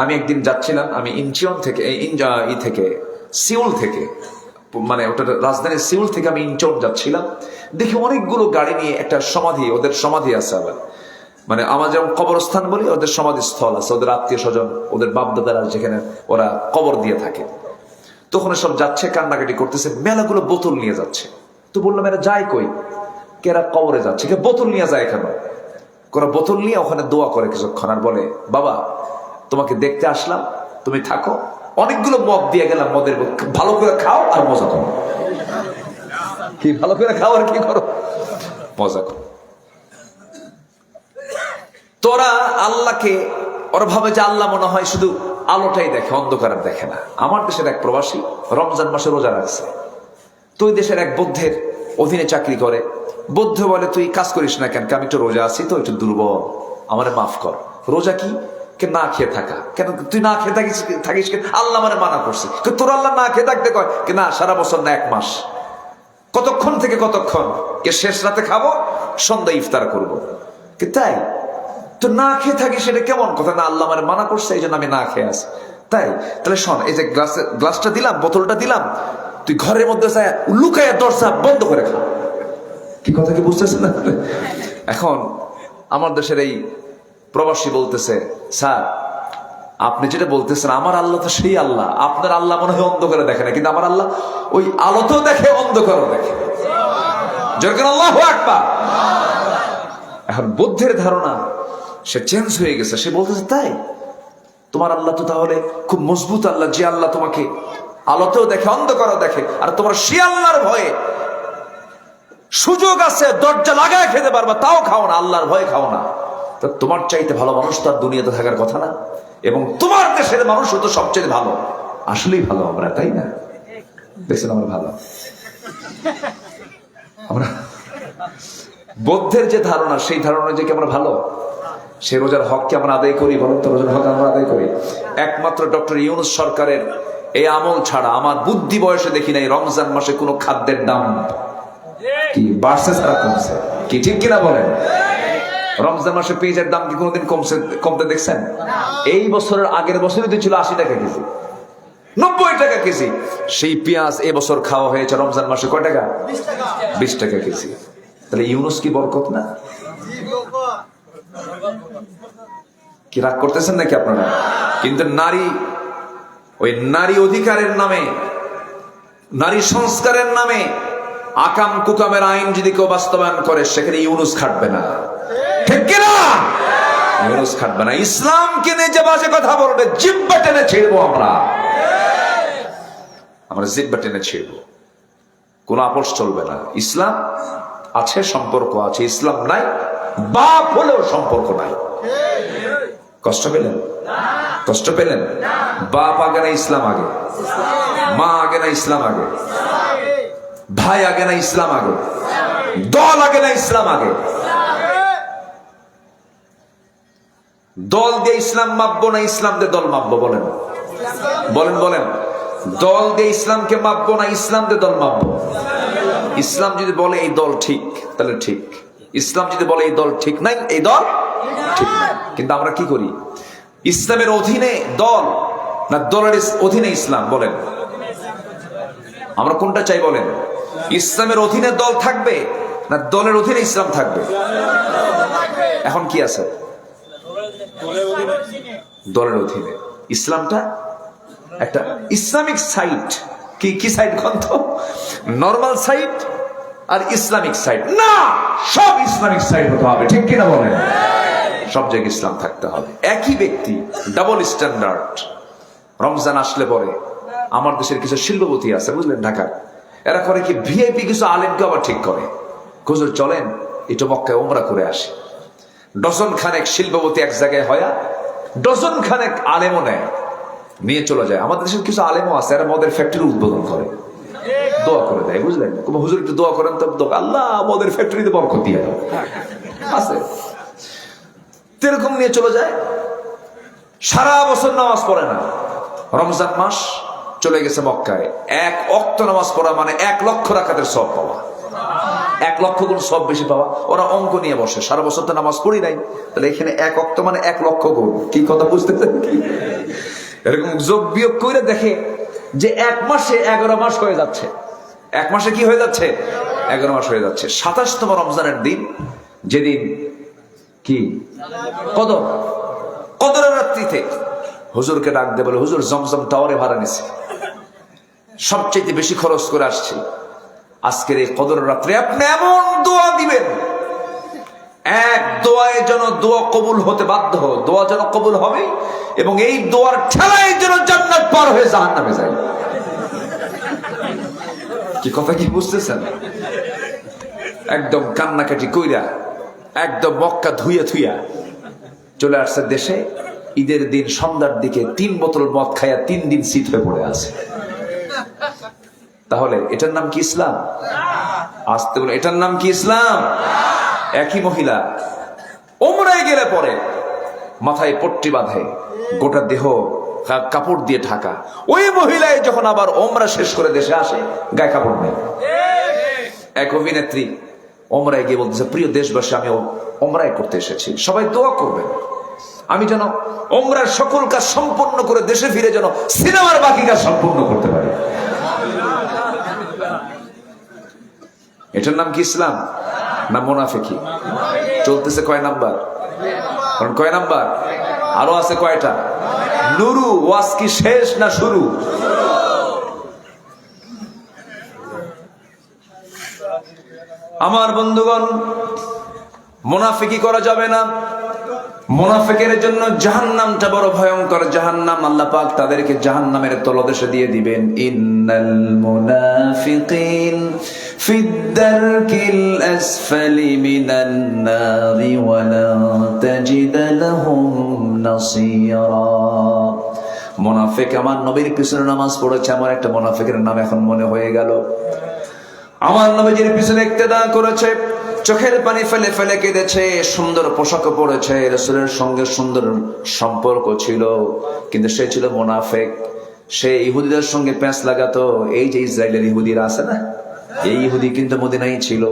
আমি একদিন যাচ্ছিলাম, আমি ইনচিয়ন থেকে সিউল থেকে, মানে ওটা রাজধানী সিউল থেকে আমি ইনচিয়ন যাচ্ছিলাম। দেখি অনেকগুলো গাড়ি নিয়ে একটা সমাধি, ওদের সমাধি আছে আবার, মানে আমার যেমন কবরস্থান বলি, ওদের সমাধি স্থল আছে, ওদের আত্মীয় স্বজন, ওদের বাপ দাদারা যেখানে ওরা কবর দিয়ে থাকে। তখন সব যাচ্ছে, কান্নাকাটি করতেছে, মেলাগুলো বোতল নিয়ে যাচ্ছে। তো বললাম এরা যায় কই? এরা কবরে যাচ্ছে। বোতল নিয়ে যায় কেন? ওরা বোতল নিয়ে ওখানে দোয়া করে কিছুক্ষণ, আর বলে বাবা তোমাকে দেখতে আসলাম, তুমি থাকো। অনেকগুলো মদ দিয়ে গেলাম, মদের ভালো করে খাও আর মজা করো। কি ভালো করে খাও আর কি করো? মজা করো। তোরা আল্লাহকে, ওরা ভাবে যে আল্লাহ মনে হয় শুধু আলোটাই দেখে, অন্ধকার দেখে না। আমার দেশের এক প্রবাসী রমজান মাসে রোজা রাখছে। তুই দেশের এক বৌদ্ধের অধীনে চাকরি করে। বৌদ্ধ বলে তুই কাজ করিস না কেন? আমি একটু রোজা আছি তো, একটু দুর্বল, আমারে মাফ কর। রোজা কি? না খেয়ে থাকা। কেন তুই না খেয়ে থাকিস কেন? আল্লাহ মানে মানা করছে। তোর আল্লাহ না খেয়ে থাকতে কয় কি? না, সারা বছর না, 1 মাস। কতক্ষণ থেকে কতক্ষণ? কে শেষ রাতে খাবো, সন্ধ্যা ইফতার করবো। কি তাই? তো না খেয়ে থাকি, সেটা কেমন কথা? না, আল্লাহ মানে মানা করছে, এই জন্য আমি না খেয়ে আছি। তাই? তাহলে শোন, এই যে গ্লাসটা দিলাম, বোতলটা দিলাম, তুই ঘরের মধ্যে যায় লুকায় দরজা বন্ধ করে খা। কি কথা কি বুঝতেছেন না? এখন আমার দেশের এই প্রবাসী বলতেছে, স্যার আপনি যেটা বলতেছেন আমার আল্লাহ তো সেই আল্লাহ, আপনার আল্লাহ মনে হয় অন্ধকারে দেখে না, কিন্তু আমার আল্লাহ ওই আলোতেও দেখে অন্ধকারেও দেখে। যেরকম আল্লাহু আকবার। এখন বুদ্ধের ধারণা সে চেঞ্জ হয়ে গেছে, সে বলতেছে তাই তোমার আল্লাহ তো তাহলে খুব মজবুত আল্লাহ, যে আল্লাহ তোমাকে আলোতেও দেখে অন্ধকারেও দেখে, আর তোমার সে আল্লাহর ভয়ে সুযোগ আছে দরজা লাগায় খেতে পারবা তাও খাও না, আল্লাহর ভয়ে খাও না। তো তোমার চাইতে ভালো মানুষ তো আর দুনিয়াতে থাকার কথা না, এবং তোমার দেশের মানুষও তো সবচেয়ে ভালো। আসলেই ভালো আমরা, তাই না? দেখছেন আমরা ভালো। আমরা বৌদ্ধের যে ধারণা সেই ধারণা যে কি আমরা ভালো, সে রোজার হককে আমরা আদায় করি? বলেন তো, রোজার হক আমরা আদায় করি? একমাত্র ডক্টর ইউনূস সরকারের এই আমল ছাড়া আমার বুদ্ধি বয়সে দেখি নাই রমজান মাসে কোনো খাদ্যের দাম কি বাড়ছে ছাড়া কমছে। কি ঠিক কিনা বলেন? রমজান মাসে পেঁয়াজের দাম কি কোনোদিন কমতে দেখছেন? এই বছরের আগের বছরই তো ছিল 80 টাকা কেজি, 90 টাকা কেজি। সেই পেঁয়াজ এবছর খাওয়া হয়েছে রমজান মাসে কয় টাকা? 20 টাকা কেজি। তাহলে ইউনূস কি বরকত না? কি রাগ করতেছেন নাকি আপনারা? কিন্তু নারী, ওই নারী অধিকারের নামে, নারী সংস্কারের নামে আকাম কুকামের আইন যদি কেউ বাস্তবায়ন করে, সেখানে ইউনূস খাটবে না। ঠিক কিনা? ইউনূস খাটবে না। ইসলামকে নিয়ে যে বাজে কথা বলবে জিহ্বা টেনে ছিড়বো আমরা জিহ্বা টেনে ছিড়বো। কোন আপোষ চলবে না। ইসলাম আছে, সম্পর্ক আছে। ইসলাম নাই, বাপ হলেও সম্পর্ক নাই। কষ্ট পেলেন? কষ্ট পেলেন? বাপ আগে না ইসলাম আগে? মা আগে না ইসলাম আগে? ভাই আগে না ইসলাম আগে? দল আগে না ইসলাম আগে? দল দিয়ে ইসলাম মাপবো না ইসলাম দিয়ে দল মাপবো? বলেন বলেন বলেন। দল দিয়ে ইসলামকে মাপবো না ইসলাম দিয়ে দল মাপবো? ইসলাম যদি বলে এই দল ঠিক, তাহলে ঠিক। ইসলাম যদি বলে এই দল ঠিক নাই, এই দল ঠিক নাই। কিন্তু আমরা কি করি? ইসলামের অধীনে দল না দলের অধীনে ইসলাম? বলেন আমরা কোনটা চাই? বলেন ইসলামের অধীনে দল থাকবে না দলের অধীনে ইসলাম থাকবে? এখন কি আছে? দলের অধীনে। ইসলামটা একটা ইসলামিক সাইট। কি কি সাইট গ্রন্থ? নরমাল সাইট আর ইসলামিক সাইট না, সব ইসলামিক সাইট হতে হবে। ঠিক কিনা বলেন? সব জায়গায় ইসলাম থাকতে হবে। একই ব্যক্তি, ডাবল স্ট্যান্ডার্ড। রমজান আসলে পরে আমার দেশের কিছু শিল্পপতি আছে, বুঝলেন, ঢাকার, এরা করে কি ভিআইপি কিছু আলেমকে আবার ঠিক করে, হুজুর চলেন একটু মক্কায় ওমরা করে আসি। ডজন খানেক শিল্পপতি এক জায়গায় হয়, ডজন খানেক আলেমও নেয়, নিয়ে চলে যায়। আমাদের দেশের কিছু আলেমও আছে, এরা মদের ফ্যাক্টরি উদ্বোধন করে, দোয়া করে দেয়, বুঝলেন, হুজুর একটু দোয়া করেন তো, আল্লাহ মদের ফ্যাক্টরিতে বরকত দিয়ে দাও, আছে এরকম নিয়ে চলে যায়। সারা বছর নামাজ পড়ে না, রমজান মাস চলে গেছে মক্কায়, 1 ওয়াক্ত নামাজ পড়া মানে 1 লক্ষ রাকাতের সওয়াব পাওয়া, 1 লক্ষ গুণ সব বেশি পাওয়া। ওরা অঙ্ক নিয়ে বসে, সারা বছর তো নামাজ পড়ি নাই, তাহলে এখানে 1 ওয়াক্ত মানে 1 লক্ষ গুণ। কি কথা বুঝতেছেন? এরকম যোগ বিয়োগ করে দেখে যে 1 মাসে 11 মাস হয়ে যাচ্ছে। 1 মাসে কি হয়ে যাচ্ছে? 11 মাস হয়ে যাচ্ছে। 27তম রমজানের দিন, যেদিন কি কদরের রাত্রিতে হুজুরকে ডাক দিয়ে বলে, হুজুর জমজম টাওয়ারে ভাড়া নিছি, সবচেয়ে বেশি খরচ করে আসছি, আজকের এই কদরের রাত্রে আপনি এমন দোয়া দিবেন, এক দোয়ায় যেন দোয়া কবুল হতে বাধ্য, দোয়া যেন কবুল হবে, এবং এই দোয়ার ঠেলায় যেন জান্নাত পার হয়ে জাহান্নামে যায়। কি কথা কি বুঝতেছেন? একদম কান্নাকাটি কইরা, একদম মক্কা ধুইয়া থুইয়া চলে আসছে দেশে। ঈদের দিন সন্ধ্যার দিকে 3 বোতল মদ খাইয়া 3 দিন শীত হয়ে পড়ে আছে। তাহলে এটার নাম কি ইসলাম? আসতে বলে, এটার নাম কি ইসলাম? একই মহিলা ওমরায় গেলে পরে মাথায় পট্টি বাঁধে, গোটা দেহ কাপড় দিয়ে ঢাকা। ওই মহিলায় যখন আবার ওমরা শেষ করে দেশে আসে, গায়ে কাপড় নেই। এক অভিনেত্রী ওমরায় গিয়ে বলতেছে, প্রিয় দেশবাসী, আমি ওমরায় করতে এসেছি, সবাই দোয়া করবেন আমি যেন ওমরার সকল কাজ সম্পন্ন করে দেশে ফিরে যেন সিনেমার বাকি কাজ সম্পূর্ণ করতে পারি। এটার নাম কি ইসলাম না মুনাফিকি? চলতেছে কয় নাম্বার? কারণ কয় নাম্বার? আরো আছে কয়টা? নুরু, ওয়াজ কি শেষ না শুরু? আমার বন্ধুগণ, মুনাফিকি করা যাবে না। মুনাফিকের জন্য জাহান্নামটা বড় ভয়ঙ্কর জাহান্নাম। আল্লাহ পাক তাদেরকে জাহান্নামের তলদেশে দিয়ে দিবেন। ইন্নাল মুনাফিকিন ফিদ দারকিল আসফালি মিনান নারি ওয়া লা তাজিদ লাহুম নাসীরা। মুনাফিক আমার নবীর পিছনে নামাজ পড়েছে, আমার একটা মুনাফিকের নাম এখন মনে হয়ে গেল। আমার নবীর পিছনে ইক্তেদা করেছে, চোখের পানি ফেলে ফেলে কেঁদেছে, সুন্দর পোশাক পরেছে, রাসূলের সঙ্গে সুন্দর সম্পর্ক ছিল, কিন্তু সে ছিল মুনাফিক। সে ইহুদিদের সঙ্গে প্যাঁচ লাগাতো। এই যে ইসরায়েলের ইহুদিরা আছে না, এই ইহুদি কিন্তু মদিনায় ছিল।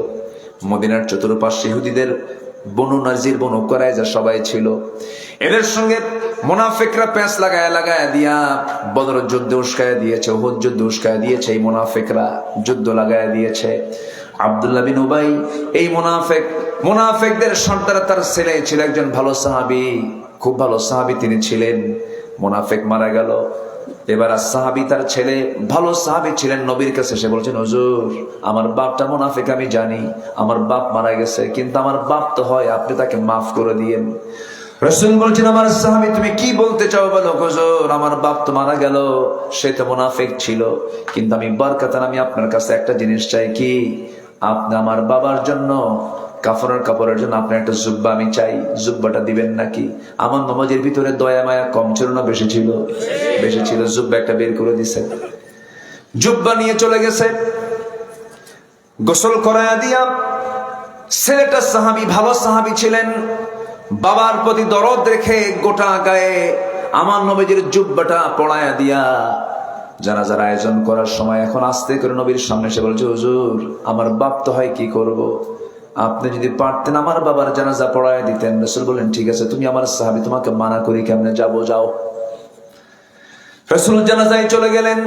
মদিনার চতুর্পাশে ইহুদিদের বনু নাজির, বনু কুরাইজা সবাই ছিল। এদের সঙ্গে মুনাফিকরা প্যাঁচ লাগায় লাগায় দিয়া বদর যুদ্ধে উস্কায় দিয়েছে, উহুদ যুদ্ধে উস্কায় দিয়েছে। এই মুনাফিকরা যুদ্ধ লাগায় দিয়েছে। আব্দুল্লাহ বিন উবাই এই মুনাফিকদের সর্দার, তার ছেলে ছিল একজন ভালো সাহাবী, খুব ভালো সাহাবী তিনি ছিলেন। মুনাফিক মারা গেল। এবার সাহাবী, তার ছেলে ভালো সাহাবী ছিলেন, নবীর কাছে এসে বলছেন, হুজুর আমার বাপটা মুনাফিক, আমি জানি আমার বাপ মারা গেছে, কিন্তু আমার বাপ তো হয়, আপনি তাকে মাফ করে দিয়েন। রাসূল বলছেন, আমার সাহাবী তুমি কি বলতে চাও বলো। হুজুর আমার বাপ তো মারা গেল, সে তো মুনাফিক ছিল, কিন্তু আমি বরকতান আমি আপনার কাছে একটা জিনিস চাই। কি? আপনি আমার বাবার জন্য কাপড়ের জন্য আপনার একটা জুব্বা আমি চাই, জুব্বাটা দিবেন নাকি? আমার নামাজের ভিতরে দয়া মায়া কম ছিল না বেশি ছিল? বেশি ছিল। জুব্বা একটা বের করে দিছে, জুব্বা নিয়ে চলে গেছে। গোসল করায়া দিয়া ছেলেটা সাহাবী, ভালো সাহাবী ছিলেন, বাবার প্রতি দরদ রেখে গোটা গায়ে আমার নবীজির জুব্বাটা পড়ায়া দিয়া জানাজার আয়োজন করার সময় এখন আস্তে করে নবীর সামনে এসে বলছে, হুজুর আমার বাপ তো হয়, কি করব, আপনি যদি পারতেন আমার বাবার জানাজা পড়ায় দিতেন। রাসূল বললেন, ঠিক আছে, তুমি আমার সাহাবী, তোমাকে মানা করি কেমনে, যাবো, যাও। রাসূল জানাজায় চলে গেলেন।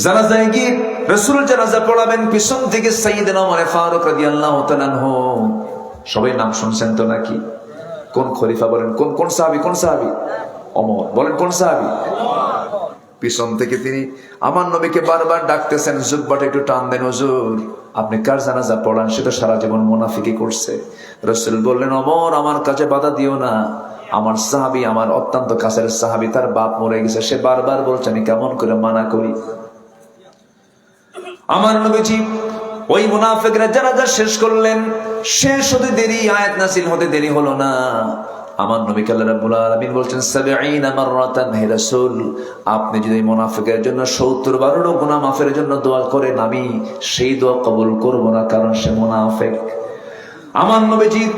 জানাজায় গিয়ে রাসূল জানাজা পড়াবেন, পিছন থেকে সাইয়েদনা ওমর ফারুক রাদিয়াল্লাহু তাআলা আনহু। সবাই নাম শুনছেন তো নাকি? কোন খলিফা বলেন, কোন সাহাবী? কোন সাহাবী? ওমর। বলেন কোন সাহাবী? পিছন থেকে তিনি আমার নবীকে বারবার ডাকতেছেন, জুব্বাটা একটু টান দেন হুজুর, আপনি কার জানাজা পড়ান, সেটা সারা জীবন মুনাফিকি করছে। রাসূল বললেন, ওমর আমার কাছে বাধা দিও না, আমার সাহাবী, আমার অত্যন্ত কাছের সাহাবী, তার বাপ মরে গেছে, সে বারবার বলছে, আমি কেমন করে মানা করি। আমার নবীজি ওই মুনাফিকরা জানাজা শেষ করলেন। শেষ হতে দেরি, আয়াত নাযিল হতে দেরি হলো না। আমার নবীকে আল্লাহ রাব্বুল আলামিন বলছেন, ৭০ মাররাতান, হে রাসূল আপনি যদি মুনাফিকের জন্য ৭০ বারেরও গুনাহ মাফের জন্য দোয়া করেন, আমি সেই দোয়া কবুল করব না, কারণ সে মুনাফিক। আমার নবীজির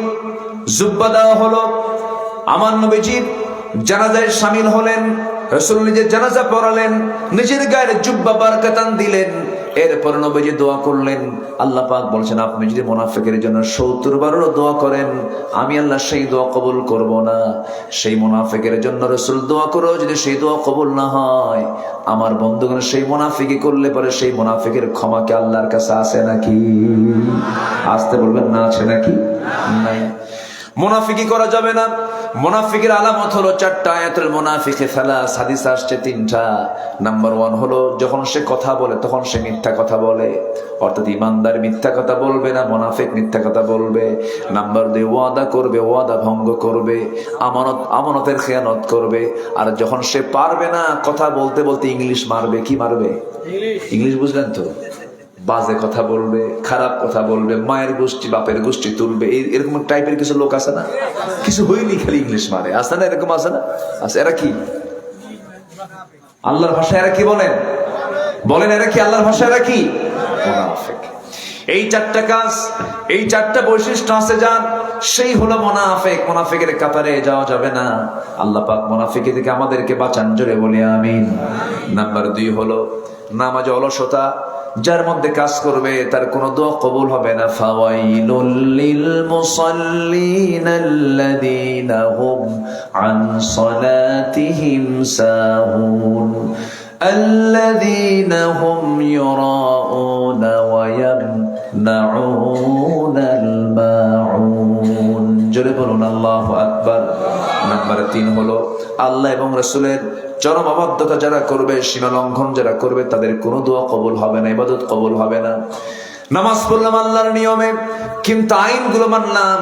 জুব্বা দেওয়া হলো, আমার নবীজির জানাজায় শামিল হলেন। রাসূল নিজে জানাজা পড়ালেন, নিজের গায়ের জুব্বা বারকাতান দিলেন। এরপর নবীজি দোয়া করলেন। আল্লাহ পাক বলছেন, আপনি যদি মুনাফিকের জন্য ৭০ বারেরও দোয়া করেন, আমি আল্লাহ সেই দোয়া কবুল করব না। সেই মুনাফিকের জন্য রাসূল দোয়া করেও যদি সেই দোয়া কবুল না হয়, আমার বন্ধুগণ সেই মুনাফিকি করলে পরে সেই মুনাফিকের ক্ষমা কি আল্লাহর কাছে আছে নাকি? আসতে বলবেন না, আছে নাকি? নাই। মুনাফিকি করা যাবে না। মুনাফিকের আলামত হলো 4টা। আয়াতুল মুনাফিকি সালাস, হাদিস আসছে 3টা। নাম্বার 1 হলো যখন সে কথা বলে তখন সে মিথ্যা কথা বলে, অর্থাৎ ইমানদার মিথ্যা কথা বলবে না, মুনাফিক মিথ্যা কথা বলবে। নাম্বার 2, ওয়াদা করবে, ওয়াদা ভঙ্গ করবে, আমানতের খেয়ানত করবে। আর যখন সে পারবে না, কথা বলতে বলতে ইংলিশ মারবে। কি মারবে? ইংলিশ বুঝলেন তো? বাজে কথা বলবে, খারাপ কথা বলবে, মায়ের গোষ্ঠী বাপের গোষ্ঠী তুলবে, এরকম টাইপের কিছু লোক আছে না? কিছু হইনি খালি ইংলিশ মারে, আছে না? এরকম আছে না? আছে। এরা কি আল্লাহর ভাষায়? এরা কি বলেন? এরা কি আল্লাহর ভাষায়? এরা কি? মুনাফিক। এই 4টা কাজ, এই 4টা বৈশিষ্ট্য আছে যার, সেই হলো মুনাফিক। মুনাফিকের কাতারে যাওয়া যাবে না। আল্লাহ পাক মুনাফিকি থেকে আমাদেরকে বাঁচান, জোরে বলি আমিন। নাম্বার 2 হলো নামাজে অলসতা। যার মধ্যে কাজ করবে তার কোনো দোয়া কবুল হবে না। ফাওয়াইলুল লিল মুসাল্লিন আল্লাযীনা হুম আন সালাতিহিম সাহুন আল্লাযীনা হুম ইউরাউনা ওয়া ইয়ামনাউনাল মাউন। জোরে বলুন আল্লাহু আকবার। নাম্বার 3 হলো আল্লাহ এবং রাসূলের চরম অবাধ্যতা যারা করবে, সীমা লঙ্ঘন যারা করবে, তাদের কোনো দোয়া কবুল হবে না, ইবাদত কবুল হবে না। নামাজ পড়লাম আল্লাহর নিয়মে, কিন্তু আইনগুলো মানলাম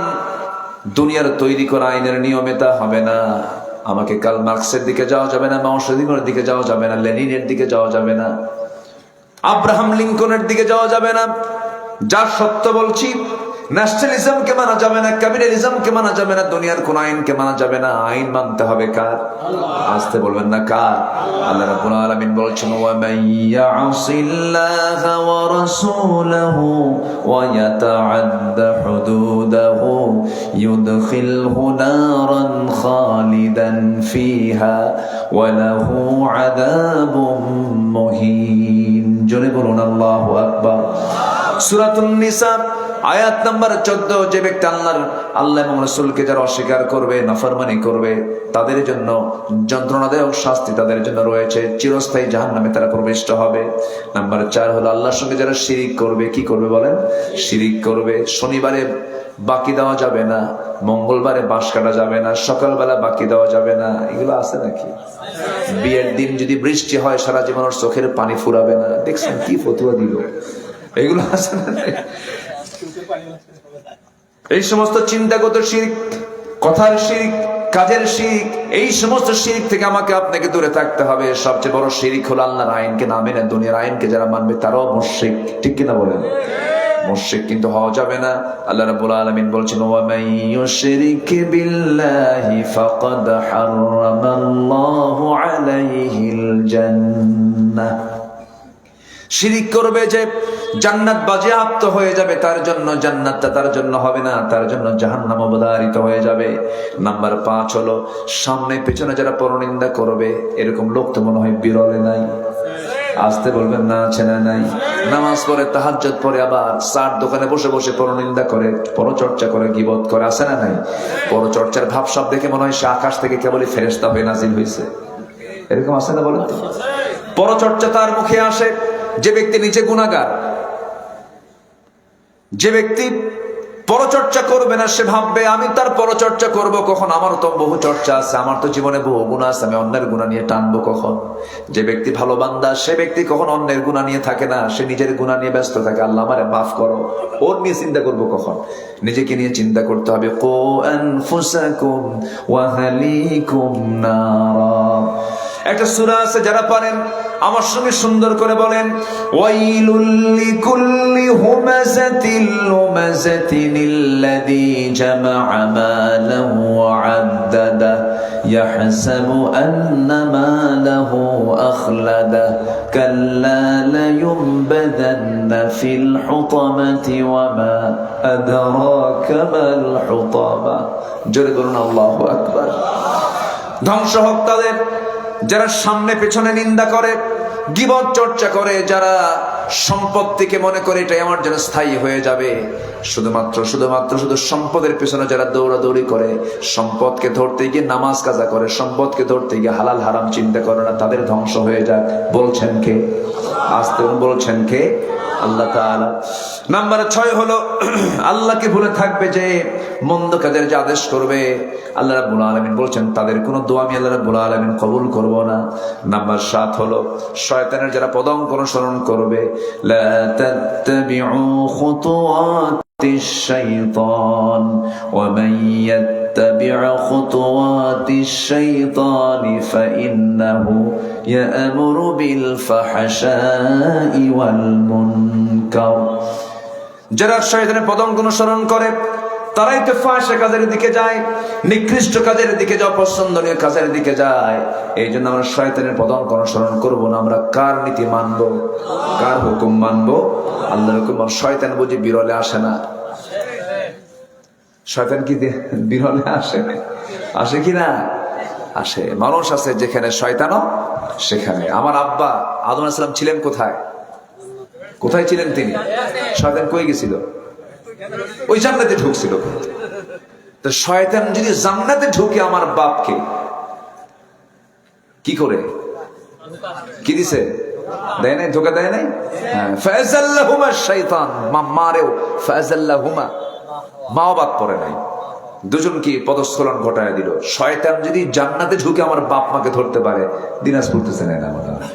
দুনিয়ার তৈরি করা আইনের নিয়মে, তা হবে না। আমাকে কাল মার্কসের দিকে যাওয়া যাবে না, মাও সেদিনের দিকে যাওয়া যাবে না, লেনিনের দিকে যাওয়া যাবে না, আব্রাহাম লিঙ্কনের দিকে যাওয়া যাবে না। যার সত্য বলছি, ন্যাশনালিজমকে মানা যাবে না, ক্যাপিটালিজমকে মানা যাবে না, দুনিয়ার কোন আইনকে মানা যাবে না। আইন মানতে হবে কার? আসতে বলবেন না কার? আল্লাহ রাব্বুল আলামিন বলছেন, ওয়া মান ইয়াসিল্লাহা ওয়া রাসূলাহু ওয়া ইয়াতাআদ্দা হুদুদাহু ইউদখিলহু নারান খালিদান ফিহা ওয়া লাহু আযাবুম মুহিন। জোরে বলুন আল্লাহু আকবার। সূরাতুন নিসা আয়াত নাম্বার 14, যে ব্যক্তি আল্লাহ এবং রাসূলকে যারা অস্বীকার করবে, নাফরমানি করবে, তাদের জন্য যন্ত্রণাদায়ক শাস্তি তাদের জন্য রয়েছে, চিরস্থায়ী জাহান্নামে তারা প্রবিষ্ট হবে। নাম্বার 4 হলো আল্লাহর সঙ্গে যারা শিরিক করবে। কি করবে বলেন? শিরিক করবে। শনিবারে বাকি দেওয়া যাবে না, মঙ্গলবারে বাঁশ কাটা যাবে না, সকালবেলা বাকি দেওয়া যাবে না। এগুলো আছে নাকি? বিয়ের দিন যদি বৃষ্টি হয়, সারা জীবন ওর চোখের পানি ফুরাবে না। দেখছেন কি ফতুয়া দিল? এগুলো আছে না? এই সমস্ত চিন্তাগত শিরক, কথার শিরক, কাজের শিরক, এই সমস্ত শিরক থেকে আমাকে আপনাকে দূরে থাকতে হবে। সবচেয়ে বড় শিরক হলো আল্লাহর আইনকে না মেনে দুনিয়ার আইনকে যারা মানবে, তারাও মুশরিক। ঠিক কিনা বলেন? মুশরিক কিন্তু হওয়া যাবে না। আল্লাহ রাব্বুল আলামিন বলছেন, ওয়া মান ইউশরিক বিল্লাহি ফাকাদ হারামাল্লাহু আলাইহিল জান্নাহ। শিরিক করবে যে জান্নাত বাজেয়াপ্ত হয়ে যাবে, তার জন্য জান্নাতটা তার জন্য হবে না, তার জন্য জাহান্নাম অবধারিত হয়ে যাবে। নাম্বার 5 হলো সামনে পেছনে যারা পরনিন্দা করবে। এরকম লোক তো মনে হয় বিরলে নাই। আসতে বলবেন না, আছে না নাই? নামাজ পড়ে, তাহাজ্জুদ পড়ে, আবার চার দোকানে বসে বসে পরনিন্দা করে, পরচর্চা করে, গীবত করে। আছে না নাই? পরচর্চার ভাব সব দেখে মনে হয় সে আকাশ থেকে কেবলই ফেরেশতা হয়ে নাজিল হয়েছে। এরকম আছে না বলেন তো? পরচর্চা তার মুখে আসে যে ব্যক্তি নিজে গুনাহগার। যে ব্যক্তি পরচর্চা করবে না, সে ভাববে আমি তার পরচর্চা করব কখন? আমার তো বহু চর্চা আছে, আমার তো জীবনে বহু গুনাহ আছে, আমি অন্যের গুনাহ নিয়ে টানবো কখন? যে ব্যক্তি ভালো বান্দা, সে ব্যক্তি কখন অন্যের গুনাহ নিয়ে থাকে না, সে নিজের গুনাহ নিয়ে ব্যস্ত থাকে। আল্লাহ আমারে মাফ করো, ওর নিয়ে চিন্তা করব কখন? নিজেকে নিয়ে চিন্তা করতে হবে। কু আনফুসাকুম ওয়া আহলিকুম নারা। একটা সূরা আছে, যারা পারেন আমার সঙ্গে সুন্দর করে বলেন, ওয়াইলুল লিকুল্লি হুমাযাতিল লুমাযাতিনিল্লাযী জামাআ মালাহু ওয়া আদ্দাদা ইয়াহসাবু আন্না মালাহু আখলাদা কাল্লা লায়ুনবাযান্না ফিল হুতামাতি ওয়া মা আদরাকা মাল হুতামা। জোরে বলুন আল্লাহু আকবার। ধ্বংস হোক তাদের যারা সামনে পেছনে নিন্দা করে, গীবত চর্চা করে, যারা সম্পত্তিকে মনে করে এটাই আমার জন্য স্থায়ী হয়ে যাবে। শুধুমাত্র শুধু সম্পদের পেছনে যারা দৌড়াদৌড়ি করে, সম্পদকে ধরতে গিয়ে নামাজ কাজা করে, সম্পদকে ধরতে গিয়ে হালাল হারাম চিন্তা করে না, তাদের ধ্বংস হয়ে যাক। বলছেন কে? আসতে বলছেন কে? আল্লাহ তাআলা। নাম্বার 6 হলো আল্লাহকে ভুলে থাকবে, যে মন্দ কাজের যে আদেশ করবে, আল্লাহ রাব্বুল আলামিন বলছেন তাদের কোনো দোয়া আমি আল্লাহ রাব্বুল আলামিন কবুল করব না। নাম্বার 7 হলো শয়তানের যারা পদাঙ্ক অনুসরণ করবে। লা তাত্তাবিউ খুতুওয়াতিশ শাইতান ওয়া মান ইয়াত্তাবিউ খুতুওয়াতিশ শাইতানি ফাইন্নাহু ইয়া'মুরু বিল ফাহশাই ওয়াল মুনকার। যারা শয়তানের পদাঙ্ক অনুসরণ করে, তারাই তো ফাহশা কাজের দিকে যায়, নিকৃষ্ট কাজের দিকে যায়, অপছন্দনীয় কাজের দিকে যায়। এই জন্য আমরা শয়তানের পদাঙ্ক অনুসরণ করব না। আমরা কার নীতি মানব? কার হুকুম মানব? আল্লাহর হুকুম। শয়তান বুঝি বিরলে আসে না? শয়তান কি বিরলে আসে? আসে কি না? আসে। মানুষ আছে যেখানে শয়তানও সেখানে। আমার আব্বা আদম আলাইহিস সালাম ছিলেন কোথায়? কোথায় ছিলেন তিনি? শয়তান কই গেছিল? ওই জান্নাতে ঢুকছিল। তো শয়তান যদি জান্নাতে ঢুকে আমার বাপকে কি করে? কি দিছে? দেয় নাই? ধোকা দেয় নাই? ফাযাল্লাহুমা শাইতান, মারেও ফাযাল্লাহুমা, মাও বাদ পড়ে নাই। দুজনকে পদস্খলন ঘটায় দিল। শয়তান যদি জান্নাতে ঢুকে আমার বাপ মাকে ধরতে পারে, দিনাজপুর তো চেনে না মনে হয়।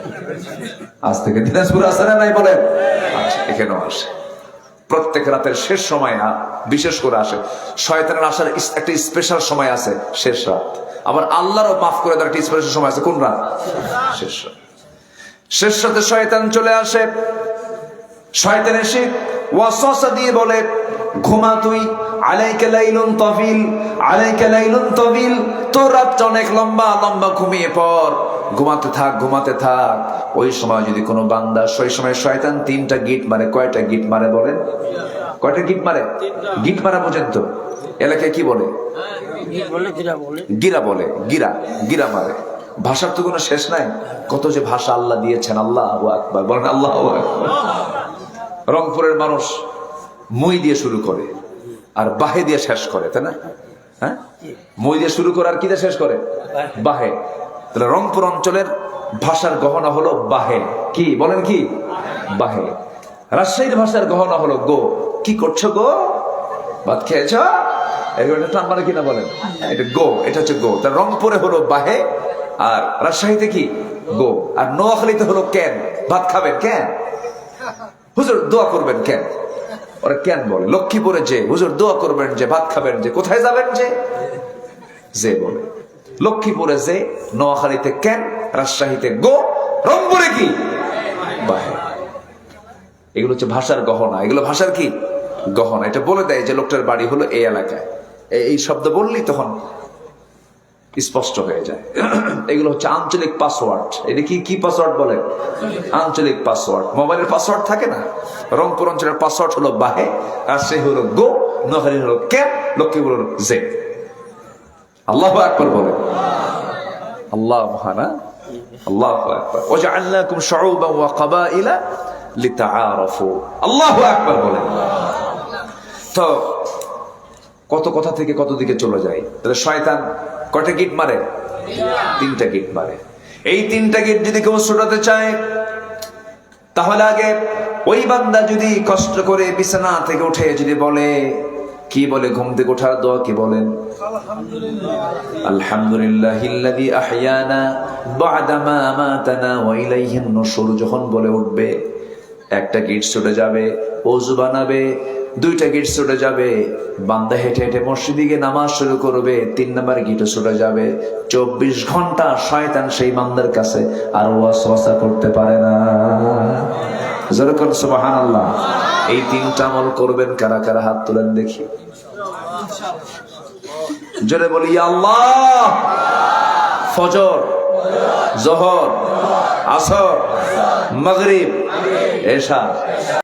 আজ থেকে দিনাজপুর আসে না নাই বলেন? এখানেও আসে। প্রত্যেক রাতের শেষ সময় বিশেষ করে আসে। শয়তানের আসার একটা স্পেশাল সময় আছে, শেষ রাত। আবার আল্লাহরও মাফ করে দেওয়ার একটা স্পেশাল সময় আছে, কোন রাত? শেষ রাত। শেষ রাতে শয়তান চলে আসে। শয়তান এসে ওয়াসওয়াসা দিয়ে বলে, ঘুমা তুই, আলাইকা লাইলুন তাবিল, আলাইকা লাইলুন তাবিল, তোর রাতটা অনেক লম্বা, লম্বা, ঘুমিয়ে পড়, ঘুমাতে থাক, ঘুমাতে থাক। ওই সময় যদি কোনো বান্দা, সেই সময় শয়তান 3টা গিট মারে। কয়টা গিট মারে বলেন? কয়টা গিট মারে? গিট মারা পর্যন্ত এলাকায় কি বলে? গিরা বলে। গিরা, গিরা মারে। ভাষার তো কোনো শেষ নাই। কত যে ভাষা আল্লাহ দিয়েছেন। আল্লাহু আকবার বলেন, আল্লাহু আকবার। রংপুরের মানুষ মই দিয়ে শুরু করে আর বাহে দিয়ে শেষ করে, তাই না? হ্যাঁ, মই দিয়ে শুরু করে আর কি দিয়ে শেষ করে? বাহে। তাহলে রংপুর অঞ্চলের ভাষার গহনা হলো বাহে। কি বলেন? কি বাহে। রাজশাহীর ভাষার গহনা হলো গো। কি করছো গো? ভাত খেয়েছ? টান মানে কিনা বলেন? এটা গো, এটা হচ্ছে গো। তার রংপুরে হলো বাহে, আর রাজশাহীতে কি? গো। আর নোয়াখালীতে হলো কেন। ভাত খাবেন কেন? হুজুর দোয়া করবেন কেন? ওরা কেন বলে। লক্ষ্মীপুরে যে হুজুর দোয়া করবেন যে, ভাত খাবেন যে, কোথায় যাবেন যে, যে বলে। লক্ষ্মীপুরে যে, নোয়াখালীতে কেন, রাজশাহীতে গো, রংপুরে কি? বাহে। এগুলো হচ্ছে ভাষার গহনা। এগুলো ভাষার কি? গহনা। এটা বলে দেয় যে লোকটার বাড়ি হলো এই এলাকায়। এই শব্দ বললেই তখন স্পষ্ট হয়ে যায়। এগুলো হচ্ছে আঞ্চলিক পাসওয়ার্ড। এটা কি কি পাসওয়ার্ড বলে? আঞ্চলিক পাসওয়ার্ড। মোবাইলের পাসওয়ার্ড থাকে না? রংপুর অঞ্চলের পাসওয়ার্ড হলো বাহে, রাজশাহী হলো গো, নোয়াখালী হলো কে, লক্ষ্মীপুর হলো জে। আল্লাহু আকবার বলে। আল্লাহ মহানা, আল্লাহু আকবার। ওয়াজআলনাকুম শুউবান ওয়া ক্বাবাইলা লিতাআরাফু। আল্লাহু আকবার বলে। তো কত কথা থেকে কত দিকে চলে যায়। তাহলে শয়তান কয়টা গিট মারে? 3টা গিট মারে। এই 3টা গিট যদি কেউ ছোটাতে চায়, তাহলে আগে ওই বান্দা যদি কষ্ট করে বিছানা থেকে উঠে যদি বলে, কি বলে? ঘুম থেকে ওঠার দোয়া কি বলেন? আলহামদুলিল্লাহিল্লাযী আহইয়ানা বা'দা মা আমাতানা ওয়া ইলাইহিন নুশুর। যখন বলে উঠবে, একটা গিট ছুটে যাবে, ওযু বানাবে। 2টা গিট ছুটে যাবে, বান্দা হেঁটে হেঁটে মসজিদে গিয়ে নামাজ শুরু করবে। 3 নাম্বার গিটও ছুটে যাবে। 24 ঘন্টা শয়তান সেই বান্দার কাছে আর ওয়াসওয়াসা করতে পারে না। জোরে বলেন সুবহানাল্লাহ। এই 3টা আমল করবেন কারা কারা? হাত তুলেন দেখি। জোরে বলি, ইয়া আল্লাহ। ফজর, যোহর, আসর, মাগরিব, এশা।